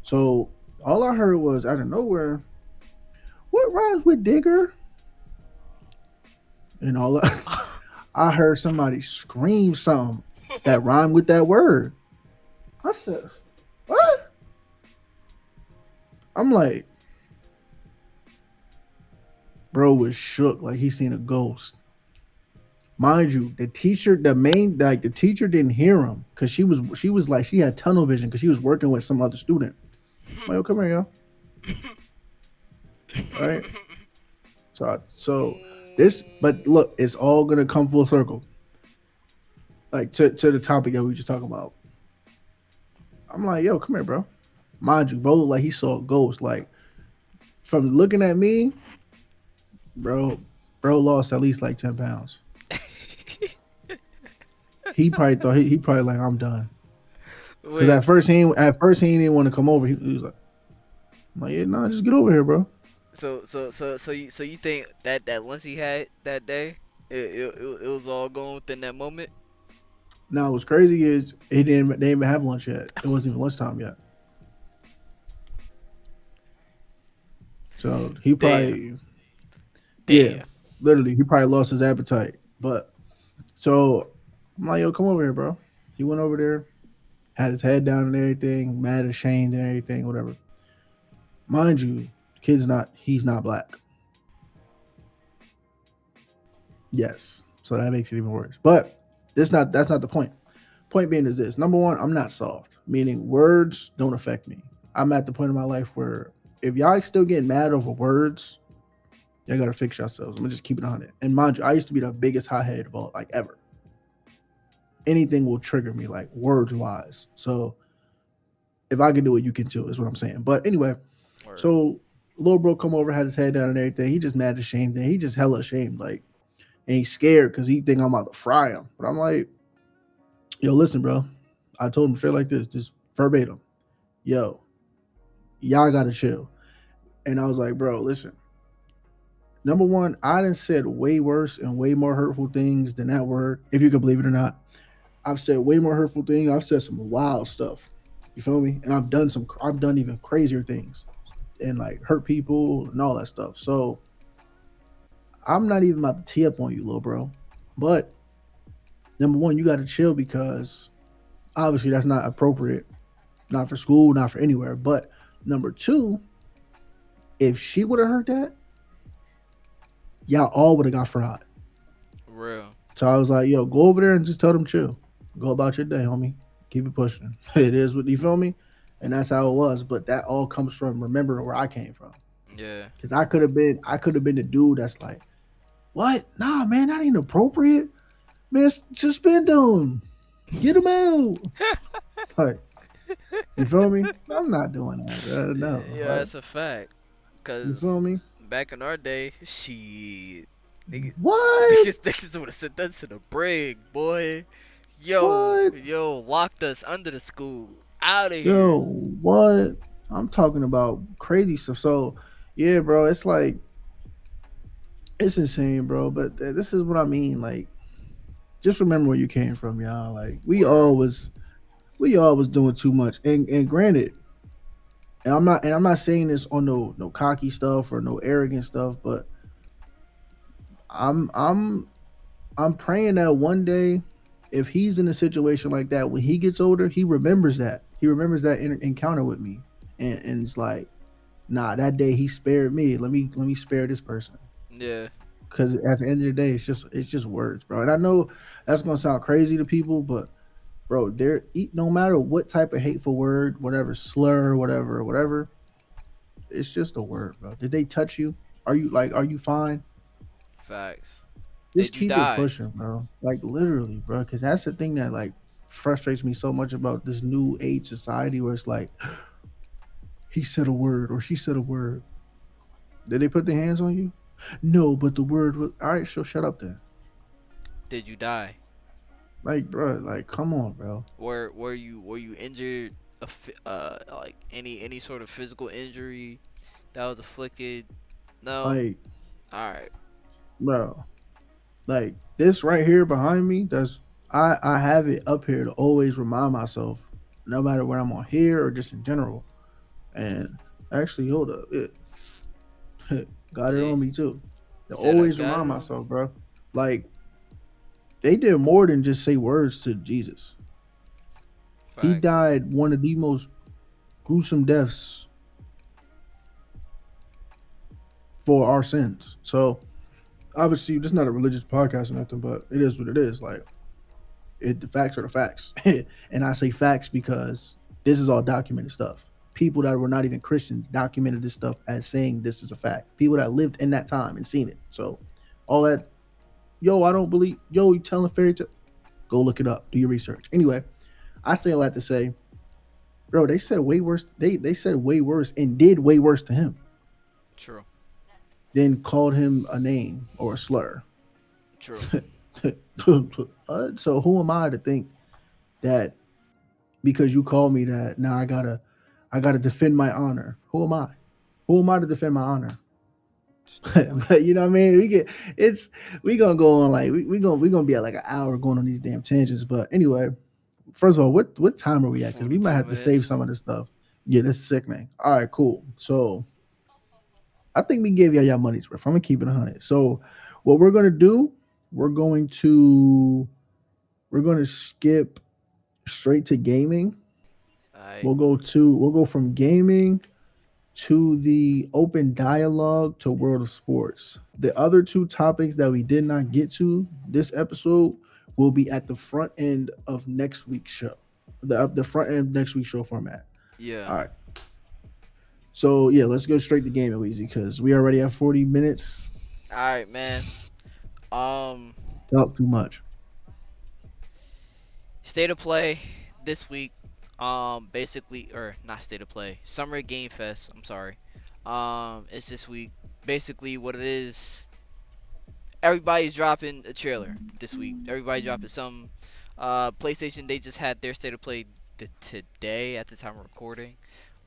So all I heard was out of nowhere, what rhymes with digger? And all I heard somebody scream something that rhymed with that word. I said, "What?" I'm like, bro was shook like he seen a ghost. Mind you, the teacher, the teacher didn't hear him because she was like she had tunnel vision because she was working with some other student. I'm like, oh, come here, yo. All right. So this, but look, it's all gonna come full circle. Like to the topic that we were just talking about. I'm like, yo, come here, bro. Mind you, bro, like he saw a ghost. Like from looking at me, bro, bro lost at least like 10 pounds. He probably thought he probably like I'm done. Cause Wait. at first he didn't want to come over. He was like, I'm like, yeah, nah, just get over here, bro. So you think that that lunch he had that day, it was all gone within that moment? Now what's crazy is they didn't even have lunch yet. It wasn't even lunchtime yet. So he Damn. probably yeah, Damn. literally he probably lost his appetite. But so I'm like, yo, come over here, bro. He went over there, had his head down and everything, mad, ashamed and everything, whatever. Mind you, kid's not he's not black. Yes. So that makes it even worse. But that's not the point. Point being is this. Number one, I'm not soft, meaning words don't affect me. I'm at the point in my life where if y'all still getting mad over words, y'all gotta fix yourselves. I'm gonna just keep it on it. And mind you, I used to be the biggest hothead of all like ever. Anything will trigger me, like words wise. So if I can do it, you can too, is what I'm saying. But anyway, Word. so little bro come over, had his head down and everything. He just mad ashamed. Then he just hella ashamed, like, and he's scared because he think I'm about to fry him. But I'm like, yo, listen, bro. I told him straight like this, just verbatim. Yo, y'all gotta chill. And I was like, bro, listen. Number one, I done said way worse and way more hurtful things than that word, if you can believe it or not. I've said way more hurtful things. I've said some wild stuff. You feel me? And I've done even crazier things and like hurt people and all that stuff. So I'm not even about to tee up on you, little bro. But number one, you gotta chill because obviously that's not appropriate, not for school, not for anywhere. But number two, if she would have heard that, y'all all would have got fried. Real. So I was like, yo, go over there and just tell them chill. Go about your day, homie. Keep it pushing. It is what you feel me? And that's how it was. But that all comes from remembering where I came from. Yeah. Cause I could have been the dude that's like, what? Nah, man, that ain't appropriate. Man, suspend them. Get them out. Like, you feel me? I'm not doing that, bro. No. Yeah, Like, that's a fact. you Cause feel me? back in our day, shit, niggas, What? niggas would have sent us to the brig, boy. Yo, What? yo, locked us under the school, out of here. Yo, what? I'm talking about crazy stuff. So, yeah, bro, it's like it's insane, bro. But this is what I mean. Like, just remember where you came from, y'all. Like, Word. we all was doing too much. And granted, And I'm not saying this on no cocky stuff or no arrogant stuff, but I'm I'm I'm praying that one day, if he's in a situation like that, when he gets older, he remembers that. He remembers that encounter with me, and it's like, nah, that day he spared me. Let me spare this person. Yeah. Because at the end of the day, it's just words, bro. And I know that's gonna sound crazy to people, but bro, no matter what type of hateful word, whatever slur, whatever, it's just a word, bro. Did they touch you? Are you fine? Facts. Just Did you keep it die? pushing, bro. Like literally, bro. Because that's the thing that like frustrates me so much about this new age society, where it's like he said a word or she said a word. Did they put their hands on you? No, but the word was all right. So shut up then. Did you die? Like, bro, like come on, bro. Were you injured? Like any sort of physical injury that was afflicted? No. Like, All right. bro, like this right here behind me. I have it up here to always remind myself, no matter when I'm on here or just in general. And actually, hold up, got it See, on me too. To you said I always got remind it on me. myself, bro. Like they did more than just say words to Jesus. He Facts. died one of the most gruesome deaths for our sins. So obviously, this is not a religious podcast or nothing, but it is what it is. Like the facts are the facts, and I say facts because this is all documented stuff. People that were not even Christians documented this stuff as saying this is a fact. People that lived in that time and seen it. So all that, yo, I don't believe, yo, you telling a fairy tale? Go look it up. Do your research. Anyway, I say all that to say, bro, they said way worse. They said way worse and did way worse to him True. than called him a name or a slur. True. So who am I to think that because you call me that now I gotta defend my honor? Who am I? Who am I to defend my honor? There's no point. But you know what I mean? It's we gonna go on like we gonna be at like an hour going on these damn tangents. But anyway, first of all, what time are we at? Because we might 42 have to save minutes. some of this stuff. Yeah, this is sick, man. All right, cool. So I think we gave y'all money's worth. I'm gonna keep it 100. So what we're gonna do? We're going to we're gonna skip straight to gaming. Alright. We'll go from gaming to the open dialogue to world of sports. The other two topics that we did not get to this episode will be at the front end of next week's show. The front end of next week's show format. Yeah. All right. So yeah, let's go straight to gaming, Weezy, because we already have 40 minutes. Alright, man. Um, Talk too much. State of play this week. Basically, or not state of play. Summer Game Fest. I'm sorry. It's this week. Basically, what it is. Everybody's dropping a trailer this week. Everybody dropping some. PlayStation, they just had their state of play today at the time of recording.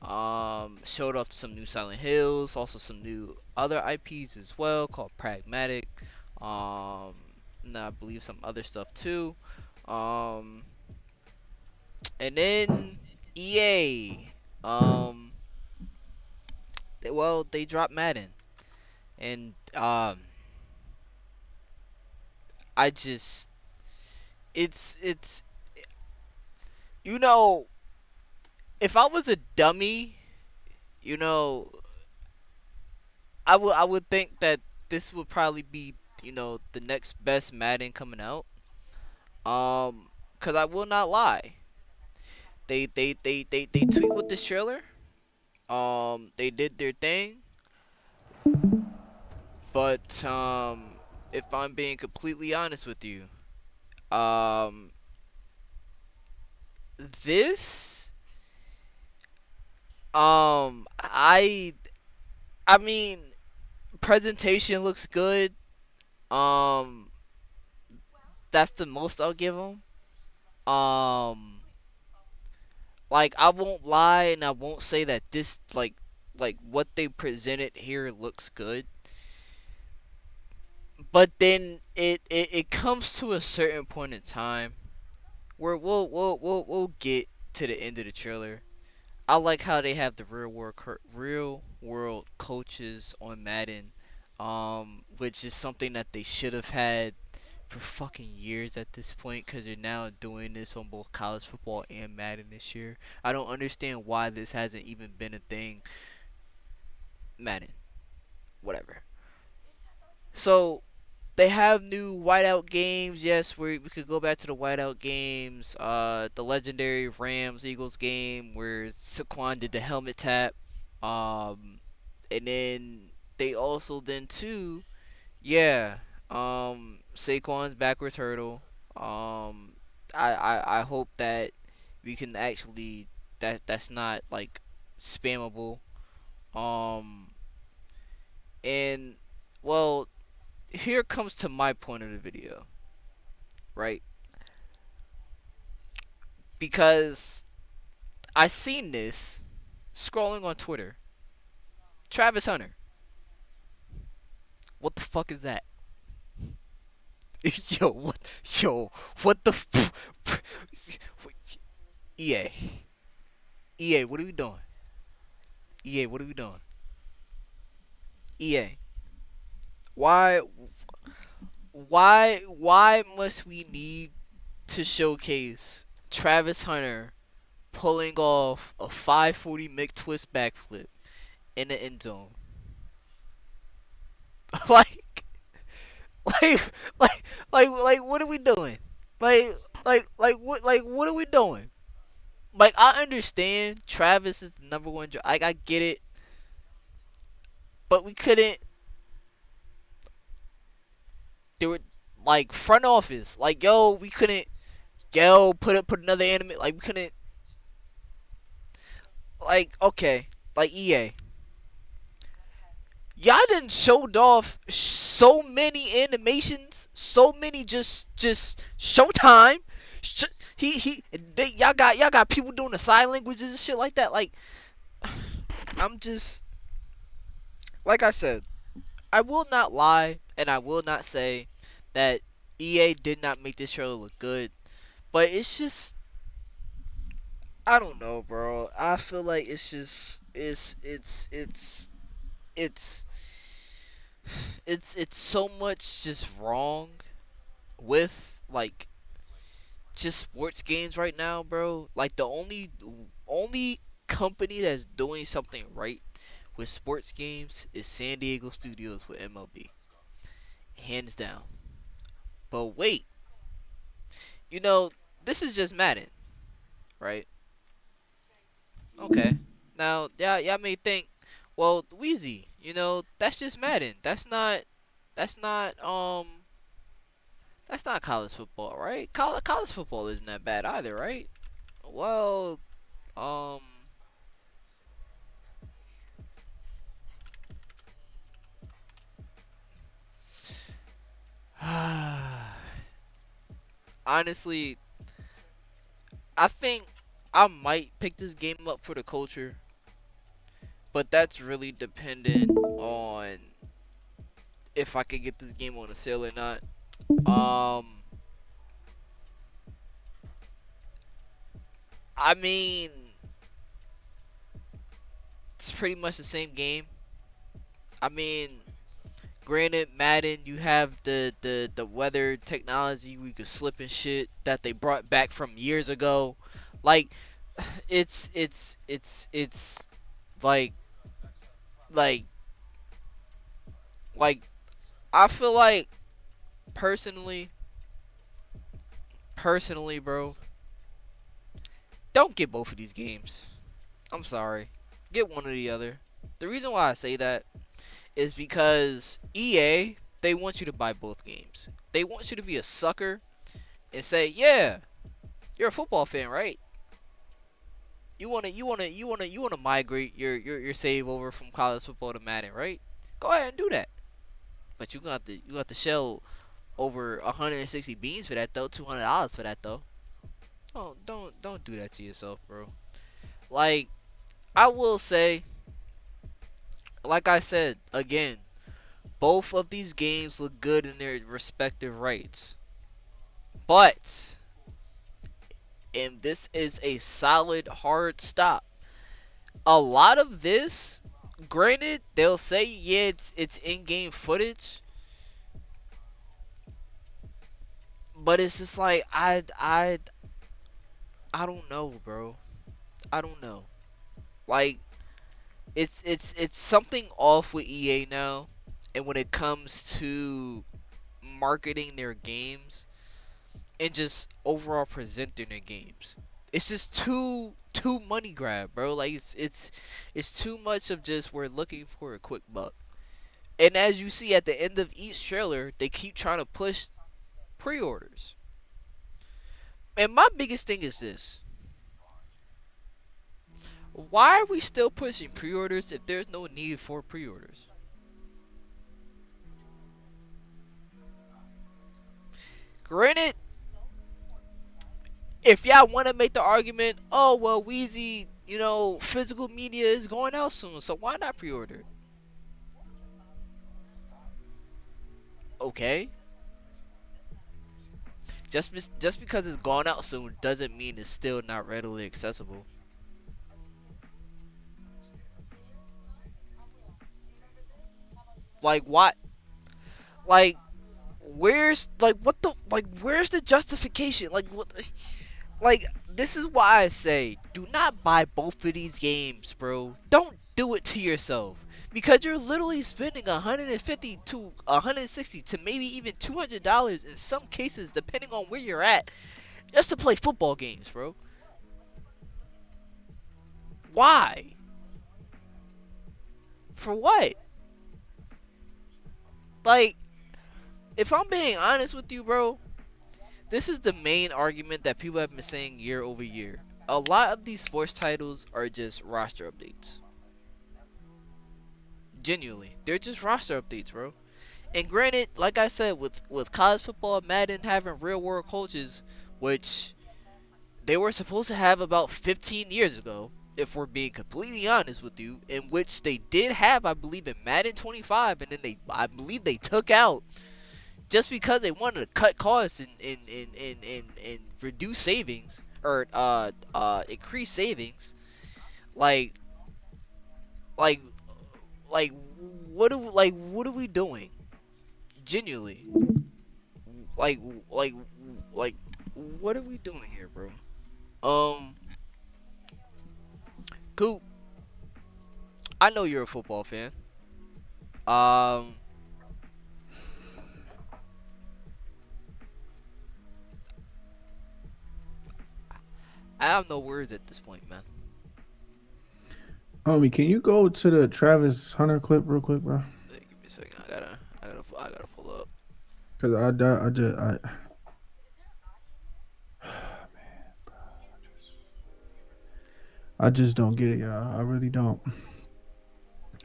Showed off some new Silent Hills, also some new other IPs as well called Pragmatic. Um, and I believe some other stuff too. Um, and then EA, well, they dropped Madden, and I just, it's, you know, if I was a dummy, you know, I would think that this would probably be, the next best Madden coming out. Cause I will not lie, they tweet with this trailer. They did their thing, but if I'm being completely honest with you, um, this, I mean, presentation looks good. Um, that's the most I'll give them. Um, like I won't lie and I won't say that this like what they presented here looks good. But then it comes to a certain point in time where we'll get to the end of the trailer. I like how they have the real world coaches on Madden, which is something that they should have had for fucking years at this point, because they're now doing this on both college football and Madden this year. I don't understand why this hasn't even been a thing. Madden, whatever. So they have new whiteout games. Yes, we could go back to the whiteout games. The legendary Rams Eagles game where Saquon did the helmet tap. And then they also then too, yeah. Saquon's backwards hurdle. Um, I hope that we can actually that's not like spammable. Um, and well, here comes to my point of the video, right? Because I seen this scrolling on Twitter. Travis Hunter. What the fuck is that? Yo, what? Yo, what the? EA, EA, what are we doing? EA, what are we doing? EA, why, why must we need to showcase Travis Hunter pulling off a 540 McTwist backflip in the end zone? like, like, what are we doing? Like, what are we doing? Like, I understand Travis is the number one. Like, I get it, but we couldn't. They were like front office. Like, yo, we couldn't. Yo, put another anime. Like, we couldn't. Like, okay, like EA. Y'all done showed off so many animations, so many just Showtime. Sh- y'all got people doing the sign languages and shit like that. Like, I'm just like I said, I will not lie and I will not say that EA did not make this trailer look good, but it's just I don't know, bro. I feel like it's just it's it's so much just wrong with like just sports games right now, bro. Like the only company that's doing something right with sports games is San Diego Studios with MLB, hands down. But wait, you know this is just Madden, right? Okay. Now, yeah, y'all may think, well, Wheezy, that's just Madden. That's not that's not college football, right? College football isn't that bad either, right? Well, um, honestly, I think I might pick this game up for the culture, but that's really dependent on if I can get this game on a sale or not. Um, I mean, it's pretty much the same game. I mean, granted, Madden, you have the weather technology where you can slip and shit that they brought back from years ago. Like, it's like like like I feel like personally, bro, don't get both of these games. I'm sorry, get one or the other. The reason why I say that is because EA, they want you to buy both games. They want you to be a sucker and say, "Yeah, you're a football fan, right? You wanna migrate your save over from college football to Madden, right? Go ahead and do that. But you got to shell over 160 beans for that though, $200 for that though. Don't do that to yourself, bro. Like, I will say, like I said again, both of these games look good in their respective rights. But, and this is a solid hard stop, a lot of this, granted, they'll say yeah, it's in-game footage, but it's just like I don't know, bro. I don't know. Like it's something off with EA now, and when it comes to marketing their games and just overall presenting their games, it's just too money grab, bro. Like it's too much of just we're looking for a quick buck. And as you see at the end of each trailer, they keep trying to push pre-orders. And my biggest thing is this: why are we still pushing pre-orders if there's no need for pre-orders? Granted, if y'all want to make the argument, oh well, Wheezy, physical media is going out soon, so why not pre-order it? Okay, just because it's gone out soon doesn't mean it's still not readily accessible. Like what? Like where's like what the like where's the justification? Like what? Like this is why I say do not buy both of these games, bro. Don't do it to yourself because you're literally spending 150 to 160 to maybe even $200 in some cases, depending on where you're at, just to play football games, bro. Why? For what? Like, if I'm being honest with you, bro, this is the main argument that people have been saying year over year. A lot of these sports titles are just roster updates. Genuinely, they're just roster updates, bro. And granted, like I said, with college football, Madden having real world coaches, which they were supposed to have about 15 years ago, if we're being completely honest with you, in which they did have, I believe, in Madden 25, and then I believe they took out just because they wanted to cut costs and reduce savings or increase savings. Like like like what are we doing? Genuinely, like like like what are we doing here, bro? Um, Coop, I know you're a football fan. Um, I have no words at this point, man. Homie, can you go to the Travis Hunter clip real quick, bro? Hey, give me a second. I gotta pull up. Because I just don't get it, y'all. I really don't.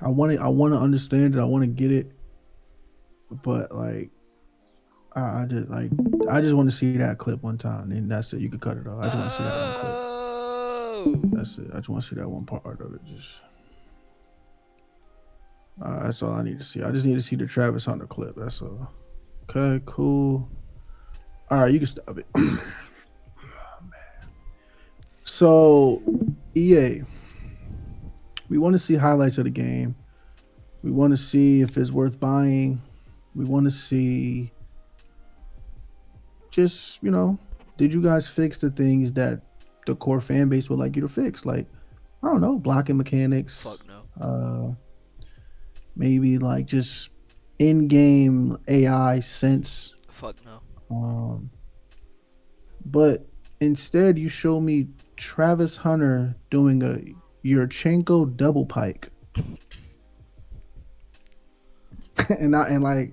I want to understand it. I want to get it, but like, I just want to see that clip one time, and that's it. You can cut it off. I just want to see that one clip. Oh, That's it. I just want to see that one part of it. Just that's all I need to see. I just need to see the Travis Hunter clip. That's all. Okay, cool. All right, you can stop it. So, EA, we want to see highlights of the game. We want to see if it's worth buying. We want to see just, did you guys fix the things that the core fan base would like you to fix? Like, I don't know, blocking mechanics. fuck no. Maybe like just in-game AI sense. Fuck no. Um, but instead, you show me Travis Hunter doing a Yurchenko double pike, and I'm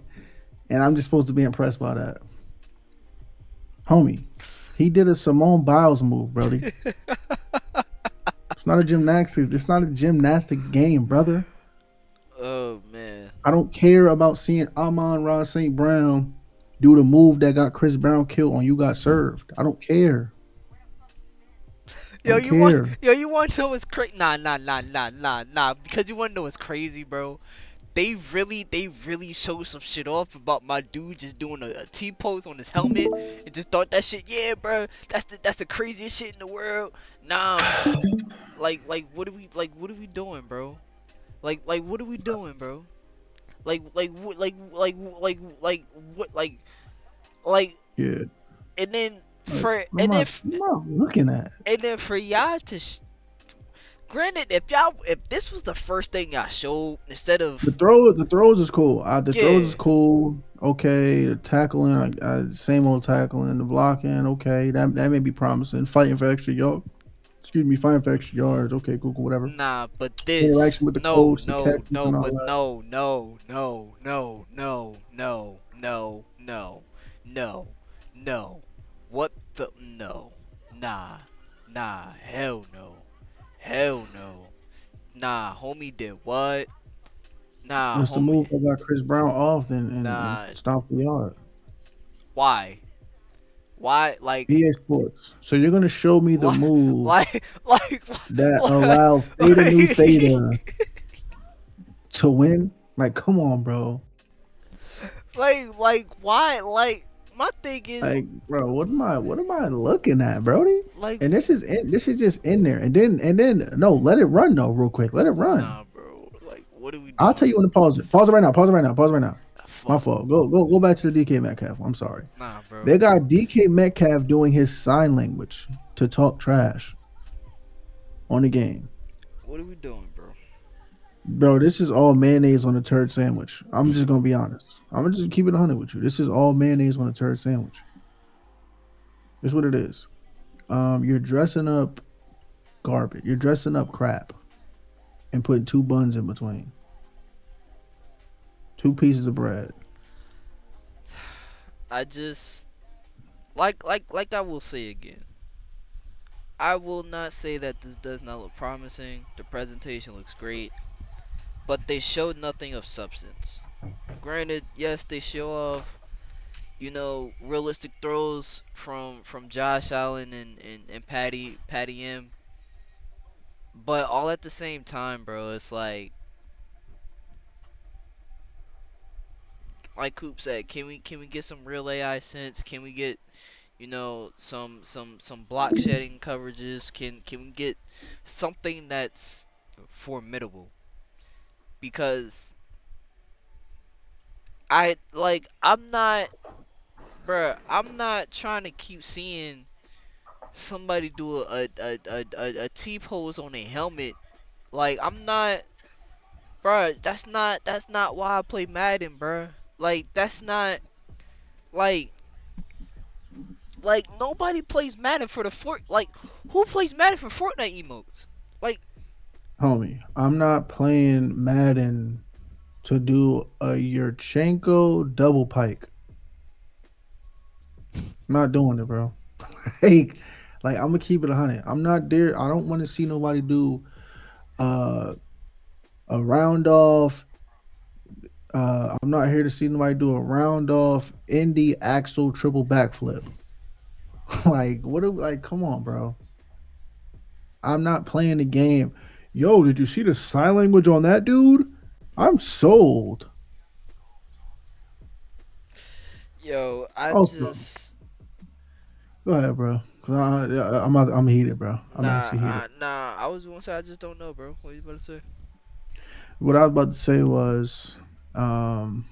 just supposed to be impressed by that, homie. He did a Simone Biles move, Brody. It's not a gymnastics. It's not a gymnastics game, brother. Oh man. I don't care about seeing Amon-Ra St. Brown do the move that got Chris Brown killed on You Got Served. I don't care. I Yo, don't care. you want to know what's crazy? Nah. Because you want to know what's crazy, bro. they really showed some shit off about my dude just doing a T pose on his helmet and just thought that shit, yeah, bro, that's the craziest shit in the world. Nah, bro. Like what are we doing, bro? Like what are we doing, bro? What like Yeah. and then Like, for and if I'm not looking at and then for y'all to granted, if this was the first thing y'all showed instead the of throw. The throws is cool. The throws is yeah, cool. Okay, the tackling, same old tackling. The blocking, okay, that may be promising. Fighting for extra yard. Excuse me, fighting for extra yards. Okay, cool, cool, whatever. nah, but this Interaction with the no coach, the no catches, no and all but that. no no no no no no no no no no what the no nah hell no nah homie did what nah It's the homie move that got Chris Brown off and nah stomped the yard. why like EA Sports. So you're gonna show me the what move like that like, allowed Theta Nu Theta to win? Like, come on, bro. like why my thing is Like, bro, what am I looking at, Brody? like And this is just in there. And then no, let it run though, real quick. Let it run. nah bro like what are we I'll tell doing you when to pause it. Pause it right now. Pause it right now. Pause it right now. My fuck fault. Go back to the DK Metcalf. I'm sorry. nah bro They got DK Metcalf doing his sign language to talk trash on the game. what are we doing bro Bro, this is all mayonnaise on a turd sandwich. I'm just gonna be honest. I'm gonna just keep it 100 with you. This is all mayonnaise on a turd sandwich. That's what it is. You're dressing up garbage. You're dressing up crap and putting two buns in between, two pieces of bread. I just like I will say again, I will not say that this does not look promising. The presentation looks great, but they showed nothing of substance. Granted, yes, they show off, realistic throws from Josh Allen and Patty M, but all at the same time, bro, it's like Coop said, can we get some real AI sense? Can we get some block shedding coverages? Can we get something that's formidable? Because I'm not trying to keep seeing somebody do a T pose on a helmet. Like I'm not, bruh. That's not why I play Madden, bruh. Like that's not like nobody plays Madden for the fort. Like who plays Madden for Fortnite emotes? Like Homie, I'm not playing Madden to do a Yurchenko double pike. I'm not doing it, bro. like, I'm gonna keep it 100. I'm not there. I don't want to see nobody do uh, a round off. I'm not here to see nobody do a round off Indy axle triple backflip. like, what? Like, come on, bro. I'm not playing the game. Yo, did you see the sign language on that dude? I'm sold. yo, I Also, just go ahead, bro. 'Cause I'm heated, bro. I'm actually heated. nah. I was gonna say I just don't know, bro. What you about to say? What I was about to say was, um,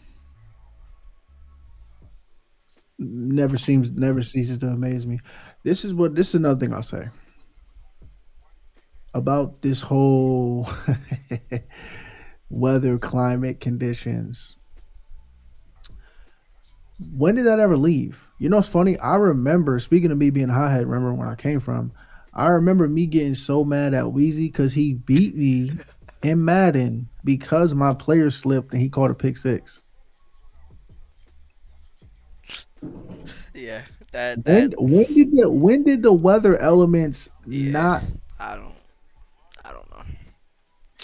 never ceases to amaze me. This is another thing I'll say about this whole weather, climate conditions. When did that ever leave? You know, it's funny. I remember, speaking of me being a hothead, remember when I came from, I remember me getting so mad at Wheezy because he beat me in Madden because my player slipped and he caught a pick six. Yeah, that When did the weather elements yeah. not I don't I don't know.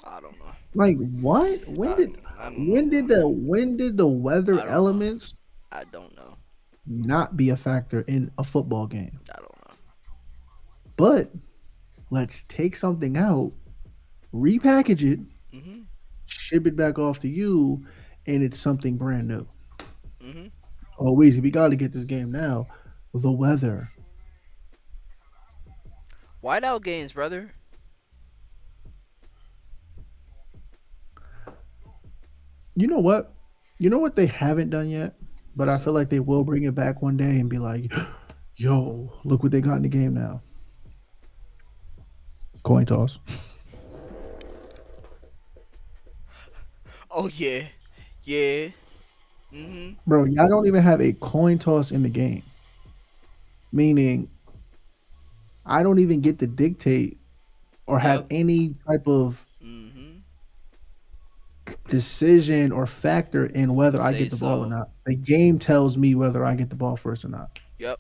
I don't know. like what? I don't know, bro. When did the weather I don't know. elements I don't know. not be a factor in a football game? I don't know. But let's take something out, repackage it, Mhm. ship it back off to you, and it's something brand new. Mhm. Oh, Weezy, we got to get this game now. The weather. Whiteout games, brother. You know what? You know what they haven't done yet, but I What's feel up? like they will bring it back one day and be like, "Yo, look what they got in the game now." Coin toss, Oh yeah, yeah. Mhm. bro. Y'all don't even have a coin toss in the game, meaning I don't even get to dictate or have Yep. any type of Mhm. decision or factor in whether I Say get the ball or so. not. The game tells me whether I get the ball first or not. Yep.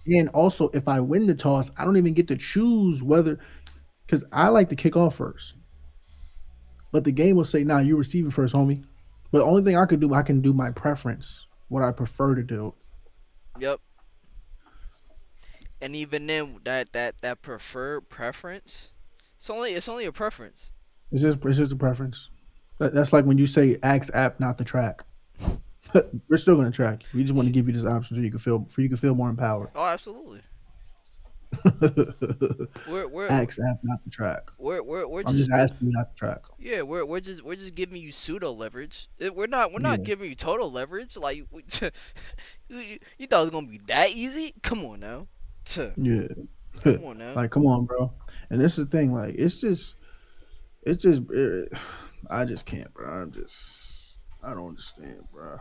And also, if I win the toss, I don't even get to choose whether, because I like to kick off first. But the game will say, "Nah, you receive it first, homie." But the only thing I could do, I can do my preference, what I prefer to do. Yep. And even then, that preferred preference, it's only a preference. It's just a preference. That's like when you say axe app, not the track. We're still going to track. We just want to give you this option so you can feel more empowered. Oh, absolutely. We're we're Axe app, not the track. we're I'm just just asking you not the track. yeah, we're just giving you pseudo leverage. We're not Yeah, giving you total leverage. Like you thought it was gonna be that easy? Come on now. Tuh. yeah. Come on now. Like, come on, bro. And this is the thing. Like, it's just, I just can't, bro. I don't understand, bro.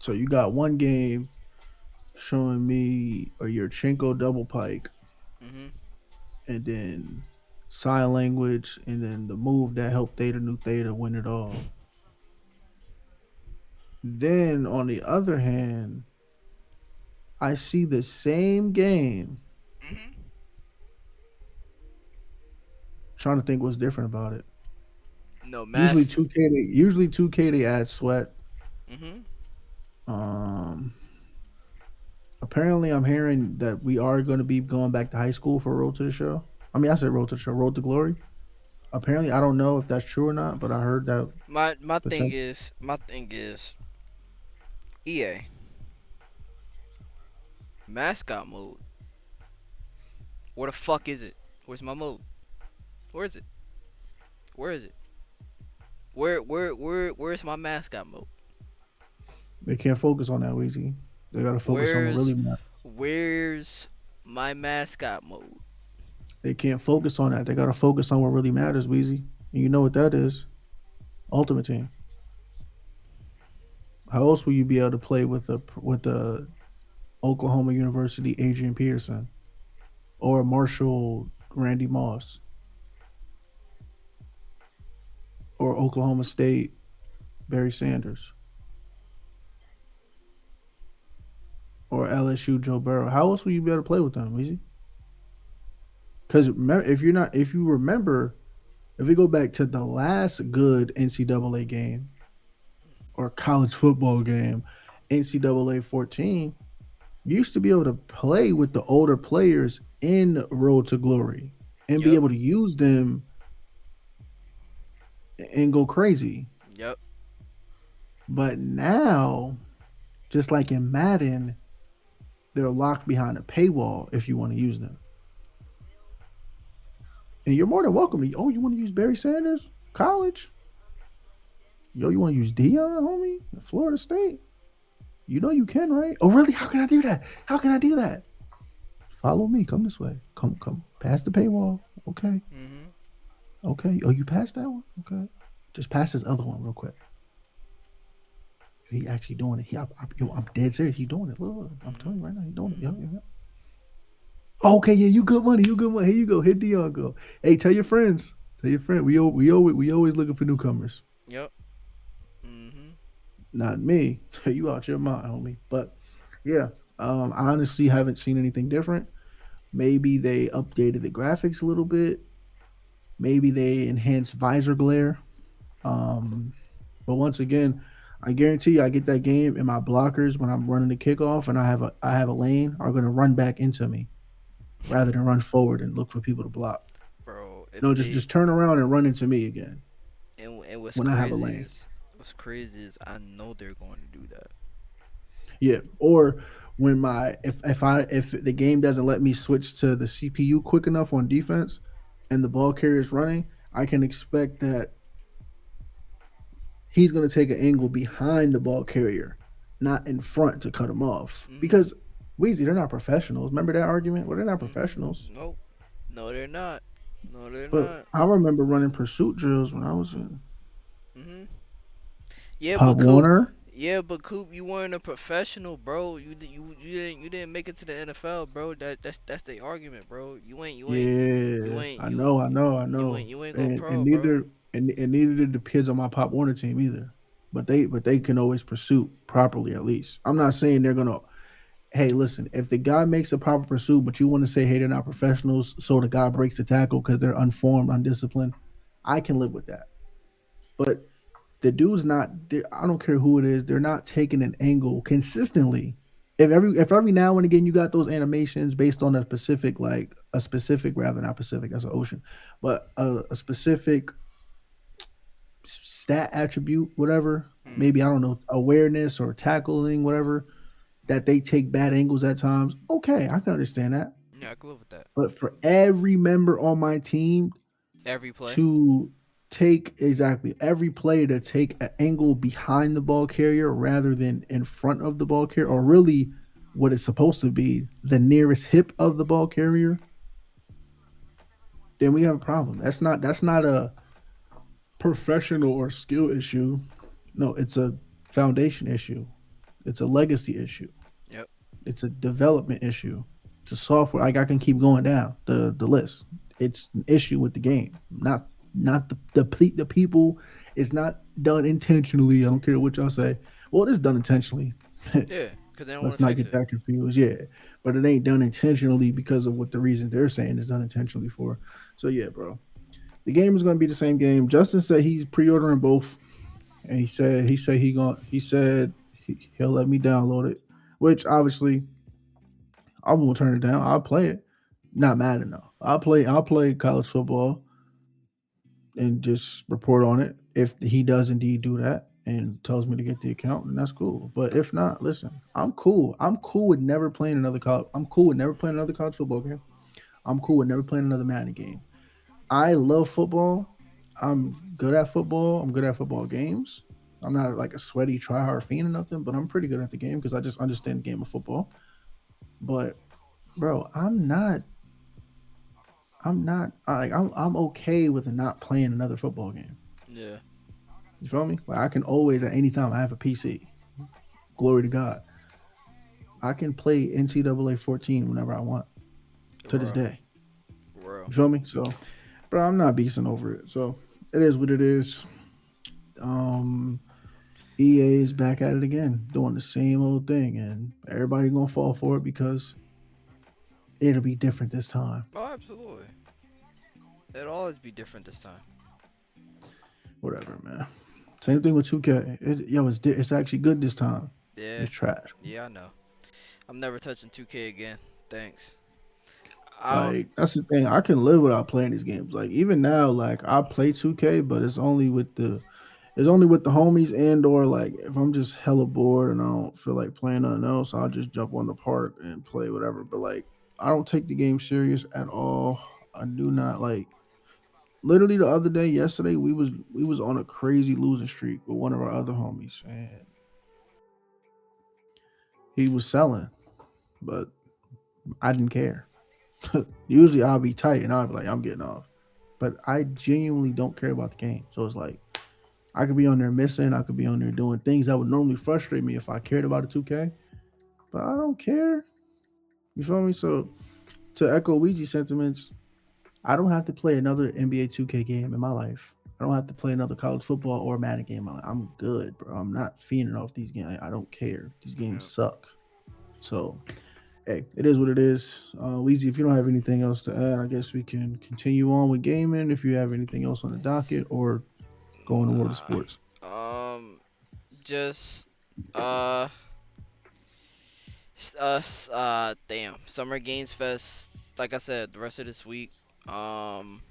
So you got one game showing me a Yurchenko double pike, Mhm. and then sign language, and then the move that helped Theta New Theta win it all. Then on the other hand, I see the same game. Mhm. Trying to think what's different about it. No Usually mass. 2K, they add sweat. Mhm. Um, Apparently, I'm hearing that we are going to be going back to high school for Road to the Show. I mean, I said Road to the Show, Road to Glory. Apparently, I don't know if that's true or not, but I heard that My thing potential. is EA mascot mode. Where the fuck is it? Where's my mode? Where is it? Where is it? Where's my mascot mode? They can't focus on that, Weezy. They got to focus on what Where's really matters. where's my mascot mode? They can't focus on that. They got to focus on what really matters, Weezy. And you know what that is? Ultimate Team. How else will you be able to play with the Oklahoma University Adrian Peterson or Marshall Randy Moss or Oklahoma State Barry Sanders or LSU Joe Burrow? How else will you be able to play with them, Weezy? Because if you remember, if we go back to the last good NCAA game or college football game, NCAA 14, you used to be able to play with the older players in Road to Glory and be Yep. able to use them and go crazy. Yep. But now, just like in Madden, they're locked behind a paywall if you want to use them. And you're more than welcome to. Oh, you want to use Barry Sanders? College? Yo, you want to use Dion, homie? Florida State? You know you can, right? Oh, really? How can I do that? How can I do that? Follow me. Come this way. Come. Pass the paywall. Okay. Mhm. Okay. Oh, you passed that one? Okay. Just pass this other one real quick. He actually doing it. I'm dead serious. He doing it. Look, I'm telling Mhm. you right now. He doing it. Yep, Mhm. yep, yep. Okay, yeah, you good money. You good money. Here you go. Hit Dion go. Hey, tell your friends. Tell your friend. We always looking for newcomers. Yep. Mhm. Not me. You out your mind, homie. But yeah, I honestly haven't seen anything different. Maybe they updated the graphics a little bit. Maybe they enhanced visor glare. Um, but once again, I guarantee you, I get that game, and my blockers when I'm running the kickoff, and I have a lane, are going to run back into me rather than run forward and look for people to block. Bro, if No, just they just turn around and run into me again. and what's when I have a crazy lane. is what's crazy is I know they're going to do that. Yeah. Or when my if the game doesn't let me switch to the CPU quick enough on defense and the ball carrier is running, I can expect that he's going to take an angle behind the ball carrier, not in front to cut him off. Mhm. Because Weezy, they're not professionals. Remember that argument? Well, they're not Mm. professionals. Nope. No, they're not. No, they're But not. I remember running pursuit drills when I was in Mhm. Yeah, Pop but Coop. Warner. Yeah, but Coop, you weren't a professional, bro. You didn't make it to the NFL, bro. That's the argument, bro. You Yeah, ain't I you know, I you know, I you ain't know. you ain't go And pro, bro. neither and neither did the kids on my Pop Warner team either. But they can always pursue properly at least. I'm not saying they're gonna. Hey, listen, if the guy makes a proper pursuit, but you want to say, hey, they're not professionals, so the guy breaks the tackle because they're unformed, undisciplined, I can live with that. But the dude's not. I don't care who it is. They're not taking an angle consistently. If every now and again you got those animations based on a specific like a specific rather not Pacific that's an ocean, but a specific stat attribute, whatever, Mm. maybe I don't know awareness or tackling, whatever, that they take bad angles at times. Okay, I can understand that. Yeah, I can live with that. But for every member on my team Every play. to take exactly every player to take an angle behind the ball carrier rather than in front of the ball carrier, or really what it's supposed to be the nearest hip of the ball carrier, then we have a problem. That's not a professional or skill issue. No, it's a foundation issue. It's a legacy issue. Yep. It's a development issue. It's a software. Like I can keep going down the list. It's an issue with the game, not the people. It's not done intentionally. I don't care what y'all say. Well, it is done intentionally. Yeah, cause they don't want Let's to not fix get it. that confused. Yeah, but it ain't done intentionally because of what the reason they're saying is done intentionally for. So yeah, bro, the game is going to be the same game. Justin said he's pre-ordering both, and he'll let me download it, which obviously I won't turn it down. I'll play it. Not mad enough. I'll play college football and just report on it. If he does indeed do that and tells me to get the account, then that's cool. But if not, listen, I'm cool. I'm cool with never playing another college. I'm cool with never playing another college football game. I'm cool with never playing another Madden game. I love football. I'm good at football. I'm good at football games. I'm not like a sweaty try hard fiend or nothing, but I'm pretty good at the game because I just understand the game of football. But bro, I'm okay with not playing another football game. Yeah. You feel me? Like I can always at any time I have a PC. Glory to God. I can play NCAA 14 whenever I want to this Bro. day. Bro. You feel me? So, bro, I'm not beasting over it. So it is what it is. Um, EA is back at it again, doing the same old thing, and everybody gonna fall for it because it'll be different this time. Oh, absolutely. It'll always be different this time. Whatever, man. Same thing with 2K. It's actually good this time. Yeah. It's trash. Yeah, I know. I'm never touching 2K again. Thanks. I Like that's the thing. I can live without playing these games. Like even now, like I play 2K, but it's only with the homies and or like if I'm just hella bored and I don't feel like playing nothing else, I'll just jump on the park and play whatever. But like I don't take the game serious at all. I do not like literally the other day, yesterday, we was on a crazy losing streak with one of our other homies and he was selling, but I didn't care. Usually I'll be tight and I'll be like, I'm getting off. But I genuinely don't care about the game. So it's like I could be on there missing, I could be on there doing things that would normally frustrate me if I cared about a 2K. But I don't care. You feel me? So to echo Ouija sentiments, I don't have to play another NBA 2K game in my life. I don't have to play another college football or Madden game. I'm good, bro. I'm not fiending off these games. I don't care. These games yeah. suck. So hey, it is what it is. Weezy, if you don't have anything else to add, I guess we can continue on with gaming. If you have anything else on the docket, or go on the world of Nah. sports. Just uh damn. Summer Games Fest. Like I said, the rest of this week. Um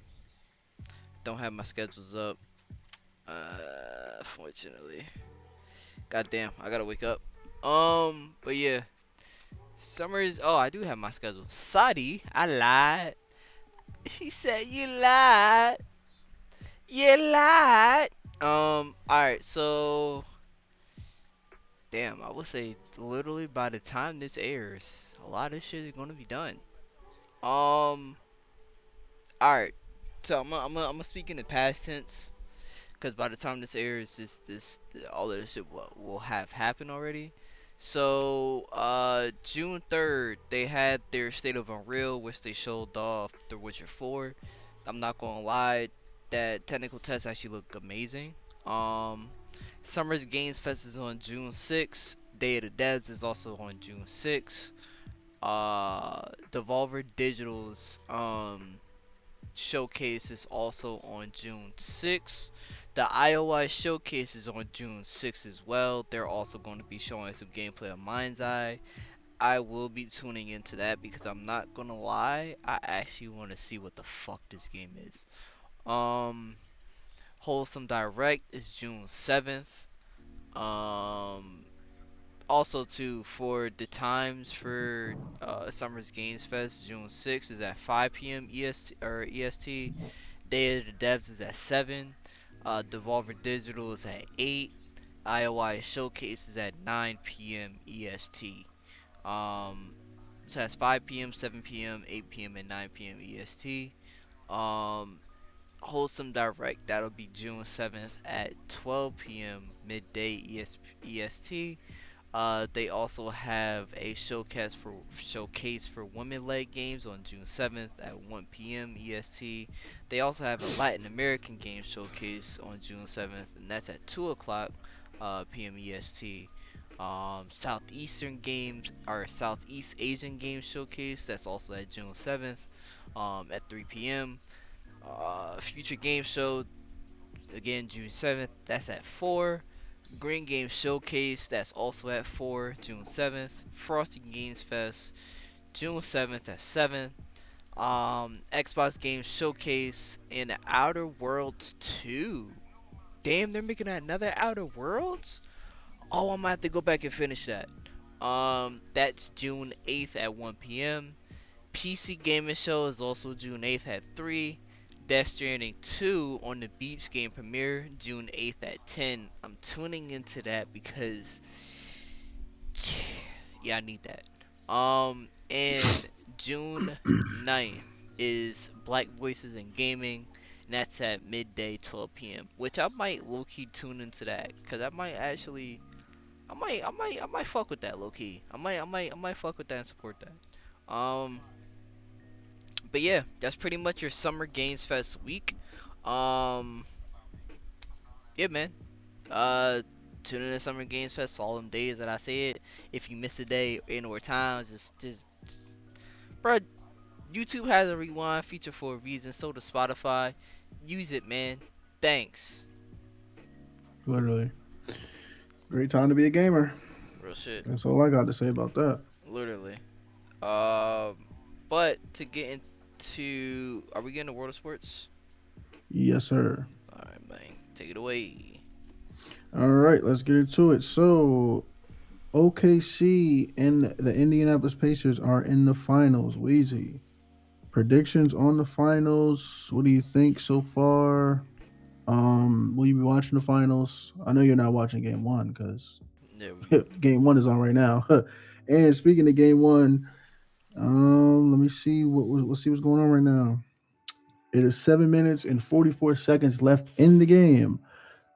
don't have my schedules up. Fortunately. Goddamn, I gotta wake up. But yeah, Summers. Oh, I do have my schedule. Sorry, I lied. He said you lied. You lied. Alright, so damn, I would say literally by the time this airs, a lot of shit is gonna be done. Um, alright. So I'm gonna speak in the past tense, because by the time this airs, this all of this shit will have happened already. So June 3rd, they had their State of Unreal, which they showed off The Witcher 4. I'm not gonna lie, that technical test actually looked amazing. Um, Summer's Games Fest is on June 6th. Day of the Devs is also on June 6th. Devolver Digital's showcase is also on June 6th. The IOI showcase is on June 6th as well. They're also going to be showing some gameplay of Mind's Eye. I will be tuning into that because I'm not gonna lie, I actually want to see what the fuck this game is. Um, Wholesome Direct is June 7th. Um, Also too, for the times for Summer's Games Fest, June 6th is at 5 p.m. EST or EST. Day of the Devs is at 7. Devolver Digital is at 8. IOI Showcase is at 9 p.m. EST. Um, so that's 5 p.m., 7 p.m., 8 p.m., and 9 p.m. EST. Um, Wholesome Direct, that'll be June 7th at 12 p.m. midday EST. They also have a showcase for women-led games on June 7th at 1 p.m. EST. They also have a Latin American game showcase on June 7th, and that's at 2 o'clock p.m. EST. Southeastern games or Southeast Asian game showcase, that's also at June 7th at 3 p.m. Future Game Show, again June 7th, that's at 4. Green Game Showcase, that's also at 4, June 7th. Frosty Games Fest, June 7th at 7. Xbox Game Showcase in Outer Worlds 2. Damn, they're making another Outer Worlds? Oh, I might have to go back and finish that. That's June 8th at 1 p.m. PC Gaming Show is also June 8th at 3. Death Stranding 2 on the Beach Game premiere, June 8th at 10. I'm tuning into that because, yeah, I need that. And June 9th is Black Voices in Gaming, and that's at midday 12 p.m. Which I might low key tune into that, cause I might actually, I might fuck with that low key. I might fuck with that and support that. But yeah, that's pretty much your Summer Games Fest week. Um, yeah, man. Uh, Tune in to Summer Games Fest all them days that I said. If you miss a day in or time, just, bro. YouTube has a rewind feature for a reason. So does Spotify. Use it, man. Thanks. Literally, great time to be a gamer. Real shit. That's all I got to say about that. Literally. Um, but to get into, are we getting to World of Sports? Yes, sir. All right, man. Take it away. All right, let's get into it. So, OKC and the Indianapolis Pacers are in the finals. Wheezy, predictions on the finals. What do you think so far? Will you be watching the finals? I know you're not watching game one because Yeah. game one is on right now. And speaking of game one, let me see let's see what's going on right now. It is 7 minutes and 44 seconds left in the game.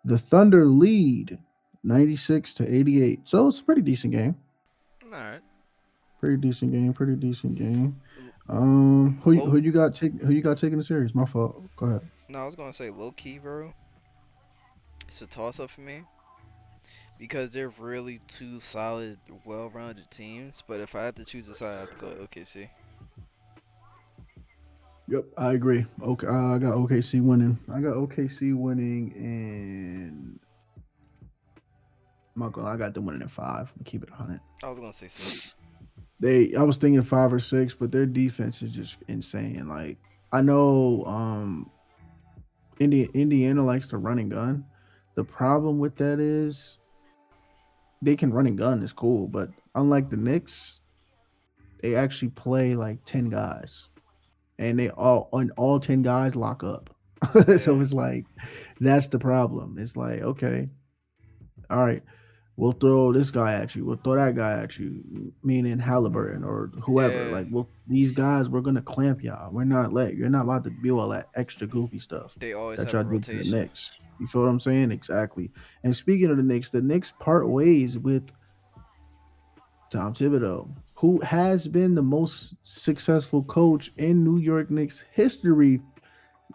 The Thunder lead 96-88. So it's a pretty decent game. All right. Pretty decent game. Pretty decent game. Low. Who you got taking the series? My fault. Go ahead. No, I was gonna say low key, bro. It's a toss up for me because they're really two solid, well-rounded teams. But if I had to choose a side, I have to go OKC. Yep, I agree. Okay, I got OKC winning. I got OKC winning, and I'm not gonna. I got them winning in five. Keep it 100. I was gonna say six. I was thinking 5 or 6, but their defense is just insane. Like I know, Indiana likes to run and gun, The problem with that is they can run and gun is cool, but unlike the Knicks, they actually play like 10 guys, and they all 10 guys lock up. So Yeah, it's like that's the problem. It's like okay, all right, we'll throw this guy at you. We'll throw that guy at you, meaning Halliburton or whoever. yeah. Like, well, these guys, we're gonna clamp y'all. We're not let you're not about to do all that extra goofy stuff They always that have y'all a did to the rotation. Knicks. You feel what I'm saying? Exactly. And speaking of the Knicks part ways with Tom Thibodeau, who has been the most successful coach in New York Knicks history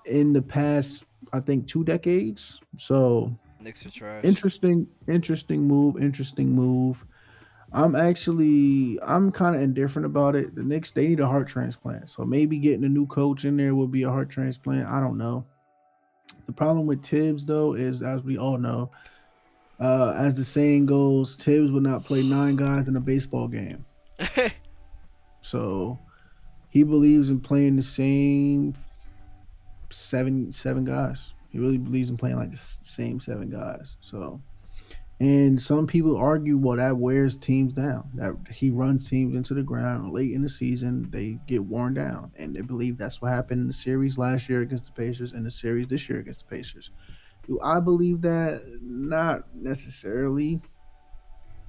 in the past, I think, 2 decades. So Knicks are trash. interesting move. I'm kind of indifferent about it. The Knicks, they need a heart transplant. So maybe getting a new coach in there would be a heart transplant. I don't know. The problem with Tibbs though is, as we all know, as the saying goes, Tibbs would not play 9 guys in a baseball game. So he believes in playing the same seven guys. He really believes in playing like the same 7 guys. So, and some people argue, well, that wears teams down. That he runs teams into the ground late in the season. They get worn down, and they believe that's what happened in the series last year against the Pacers and the series this year against the Pacers. Do I believe that? Not necessarily,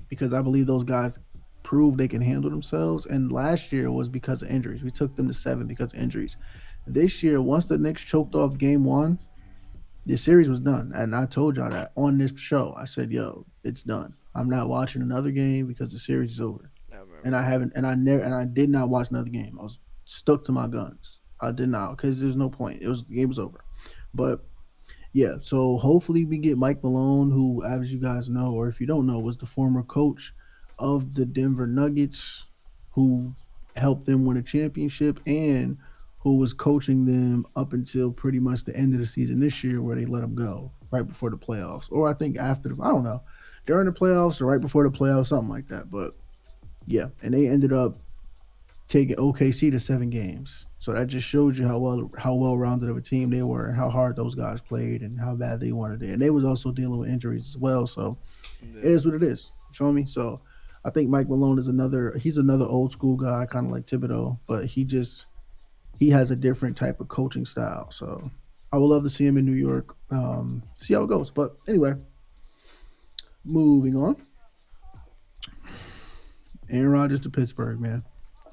because I believe those guys prove they can handle themselves. And last year was because of injuries. We took them to 7 because of injuries. This year, once the Knicks choked off game one, the series was done. And I told y'all that on this show. I said, yo, it's done. I'm not watching another game because the series is over. I And I remember. haven't, and I did not watch another game. I was stuck to my guns. I did not, because there's no point. The game was over. But yeah, so hopefully we get Mike Malone, who, as you guys know, or if you don't know, was the former coach of the Denver Nuggets, who helped them win a championship and who was coaching them up until pretty much the end of the season this year, where they let him go right before the playoffs, or I think after the, I don't know, during the playoffs or right before the playoffs, something like that. But yeah, and they ended up taking OKC to 7 games. So that just shows you how well rounded of a team they were, and how hard those guys played, and how bad they wanted it. And they was also dealing with injuries as well. So it Yeah, is what it is. You feel me? So I think Mike Malone is another old school guy, kind of like Thibodeau, but he has a different type of coaching style. So I would love to see him in New York. See how it goes. But anyway, moving on. Aaron Rodgers to Pittsburgh, man.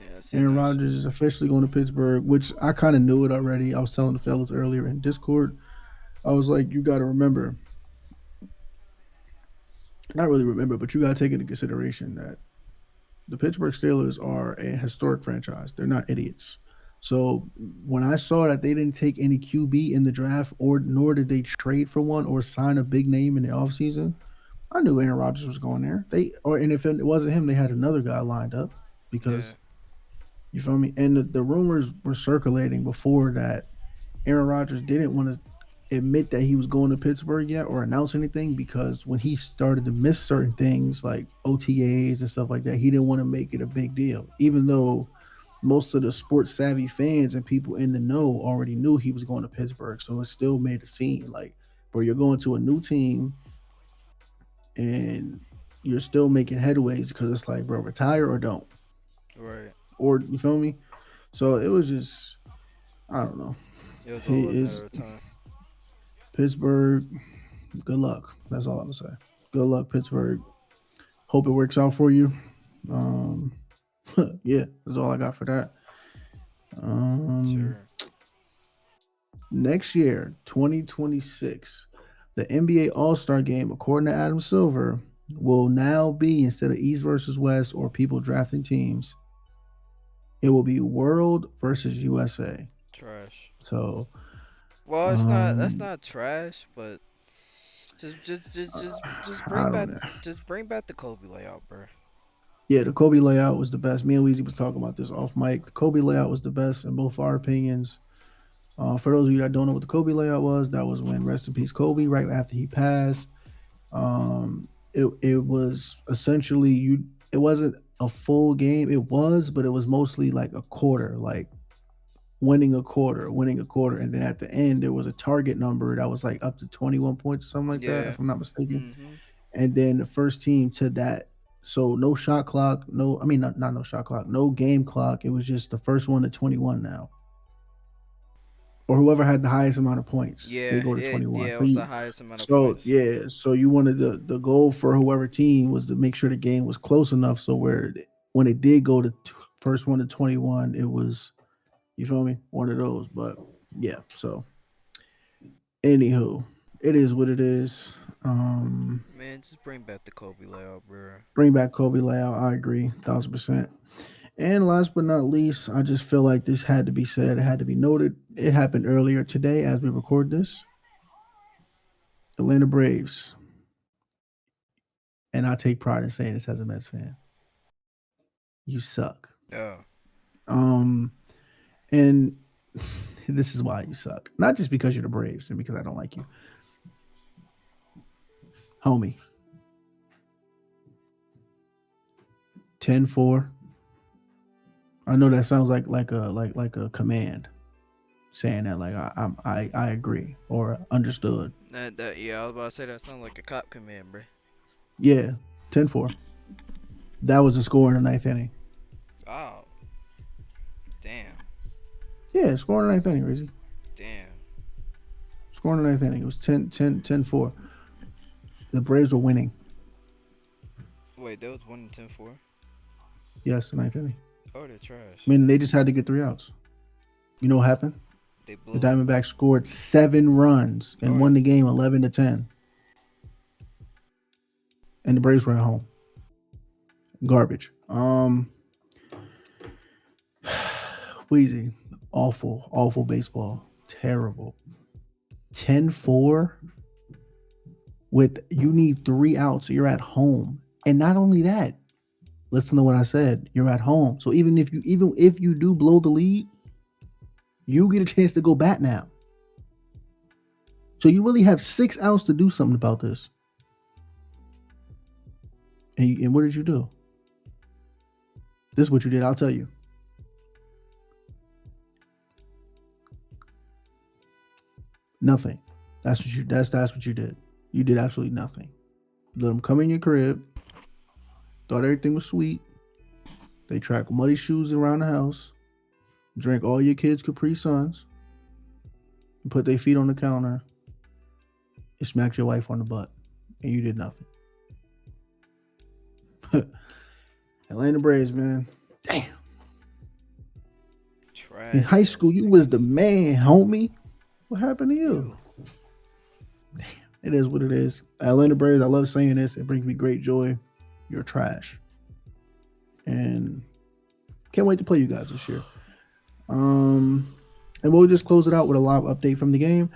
yeah. I seen Aaron that Rodgers shit. is officially going to Pittsburgh, which I kind of knew it already. I was telling the fellas earlier in Discord. I was like, you got to remember, not really remember, but you got to take into consideration that the Pittsburgh Steelers are a historic franchise. They're not idiots. So when I saw that they didn't take any QB in the draft, or nor did they trade for one or sign a big name in the offseason, I knew Aaron Rodgers was going there. And if it wasn't him, they had another guy lined up, Yeah, because you feel me. And the rumors were circulating before that Aaron Rodgers didn't want to admit that he was going to Pittsburgh yet, or announce anything, because when he started to miss certain things like OTAs and stuff like that, he didn't want to make it a big deal. Even though most of the sports savvy fans and people in the know already knew he was going to Pittsburgh, so it still made a scene. Like, bro, you're going to a new team and you're still making headways, because it's like, bro, retire or don't, right. or you feel me. So it was just, I don't know. It was He all a is matter of time. Pittsburgh. Good luck. That's all I'm gonna say. Good luck, Pittsburgh. Hope it works out for you. Um, yeah, that's all I got for that. Um, Sure. Next year, 2026, the NBA All Star Game, according to Adam Silver, will now be, instead of East versus West or people drafting teams, it will be World versus USA. Trash. So, Well, it's not. That's um, not trash, but just I bring don't back, know. the Kobe layout, bro. Yeah, the Kobe layout was the best. Me and Weezy was talking about this off mic. The Kobe layout was the best in both our opinions. For those of you that don't know what the Kobe layout was, that was when rest in peace Kobe, right after he passed. It was essentially you. It wasn't a full game. It was, but it was mostly like a quarter. Like winning a quarter, and then at the end there was a target number that was like up to 21 points or something like that, Yeah. if I'm not mistaken. Mhm. And then the first team to that, so no shot clock, no, I mean not no shot clock, no game clock. It was just the first one to 21 now, or whoever had the highest amount of points, they Yeah. go to It 21. yeah, it So was the you, highest amount of so points. yeah, so you wanted the goal for whoever team was to make sure the game was close enough so where when it did go to first one to 21, it was, you feel me, one of those. But yeah, so anywho, it is what it is. Man, just bring back the Kobe layout, bro. Bring back Kobe layout. I agree, 1,000%. And last but not least, I just feel like this had to be said. It had to be noted. It happened earlier today as we record this. Atlanta Braves, and I take pride in saying this as a Mets fan. You suck. Yeah. Um, and this is why you suck. Not just because you're the Braves and because I don't like you, homie. 10-4. I know that sounds like a command saying that like I agree or understood. That yeah, I was about to say that sounds like a cop command, bro. Yeah, 10-4. That was the score in the ninth inning. Oh, damn. Yeah, score in the ninth inning, Rizzy. Damn. Score in the ninth inning. It was 10-4. The Braves were winning. Wait, that was 1 and 10 4. Yes, the ninth inning. Oh, they're I trash. mean, they just had to get 3 outs. You know what happened? They The blew it. Diamondbacks scored 7 runs and Oh, won the game 11-10. And the Braves were at home. Garbage. Wheezy. Awful, awful baseball. Terrible. 10-4 with you need 3 outs. So you're at home. And not only that, listen to what I said. You're at home. So even if you do blow the lead, you get a chance to go bat now. So you really have 6 outs to do something about this. And what did you do? This is what you did. I'll tell you. Nothing. That's what you did. You did absolutely nothing. Let them come in your crib. Thought everything was sweet. They track muddy shoes around the house. Drank all your kids' Capri Suns. And put their feet on the counter. And smacked your wife on the butt. And you did nothing. Atlanta Braves, man. Damn. In trash high ass school, you was the niggas. man, homie. What happened to you? You. It is what it is. Atlanta Braves, I love saying this. It brings me great joy. You're trash. And can't wait to play you guys this year. Um, and we'll just close it out with a live update from the game.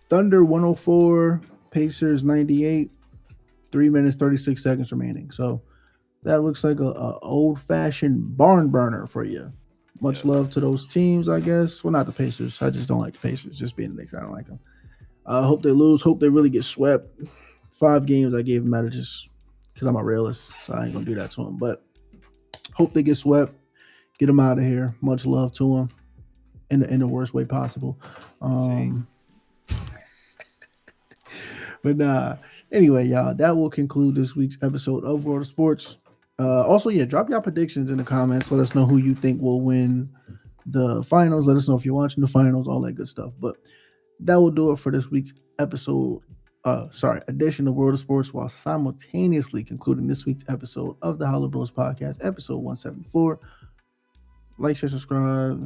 Thunder 104, Pacers 98, 3 minutes 36 seconds remaining. So that looks like a old fashioned barn burner for you. Much Yep. love to those teams, I guess. Well, not the Pacers. I just don't like the Pacers. Just being the Knicks, I don't like them. I hope they lose. Hope they really get swept. 5 games I gave them out of just because I'm a realist, so I ain't gonna do that to them. But hope they get swept. Get them out of here. Much love to them in the worst way possible. See. Um, but anyway, y'all, that will conclude this week's episode of World of Sports. Also, yeah, drop your predictions in the comments. Let us know who you think will win the finals. Let us know if you're watching the finals, all that good stuff. But that will do it for this week's episode. Edition of World of Sports, while simultaneously concluding this week's episode of the HoloBros podcast, episode 174. Like, share, subscribe,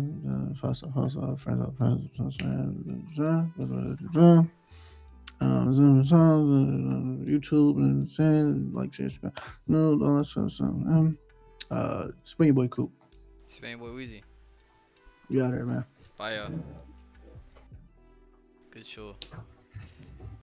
YouTube, and like, share, subscribe. No, all that sort of stuff. Spin your boy Coop. Spain boy Weezy. You out there, man. Bye, good show.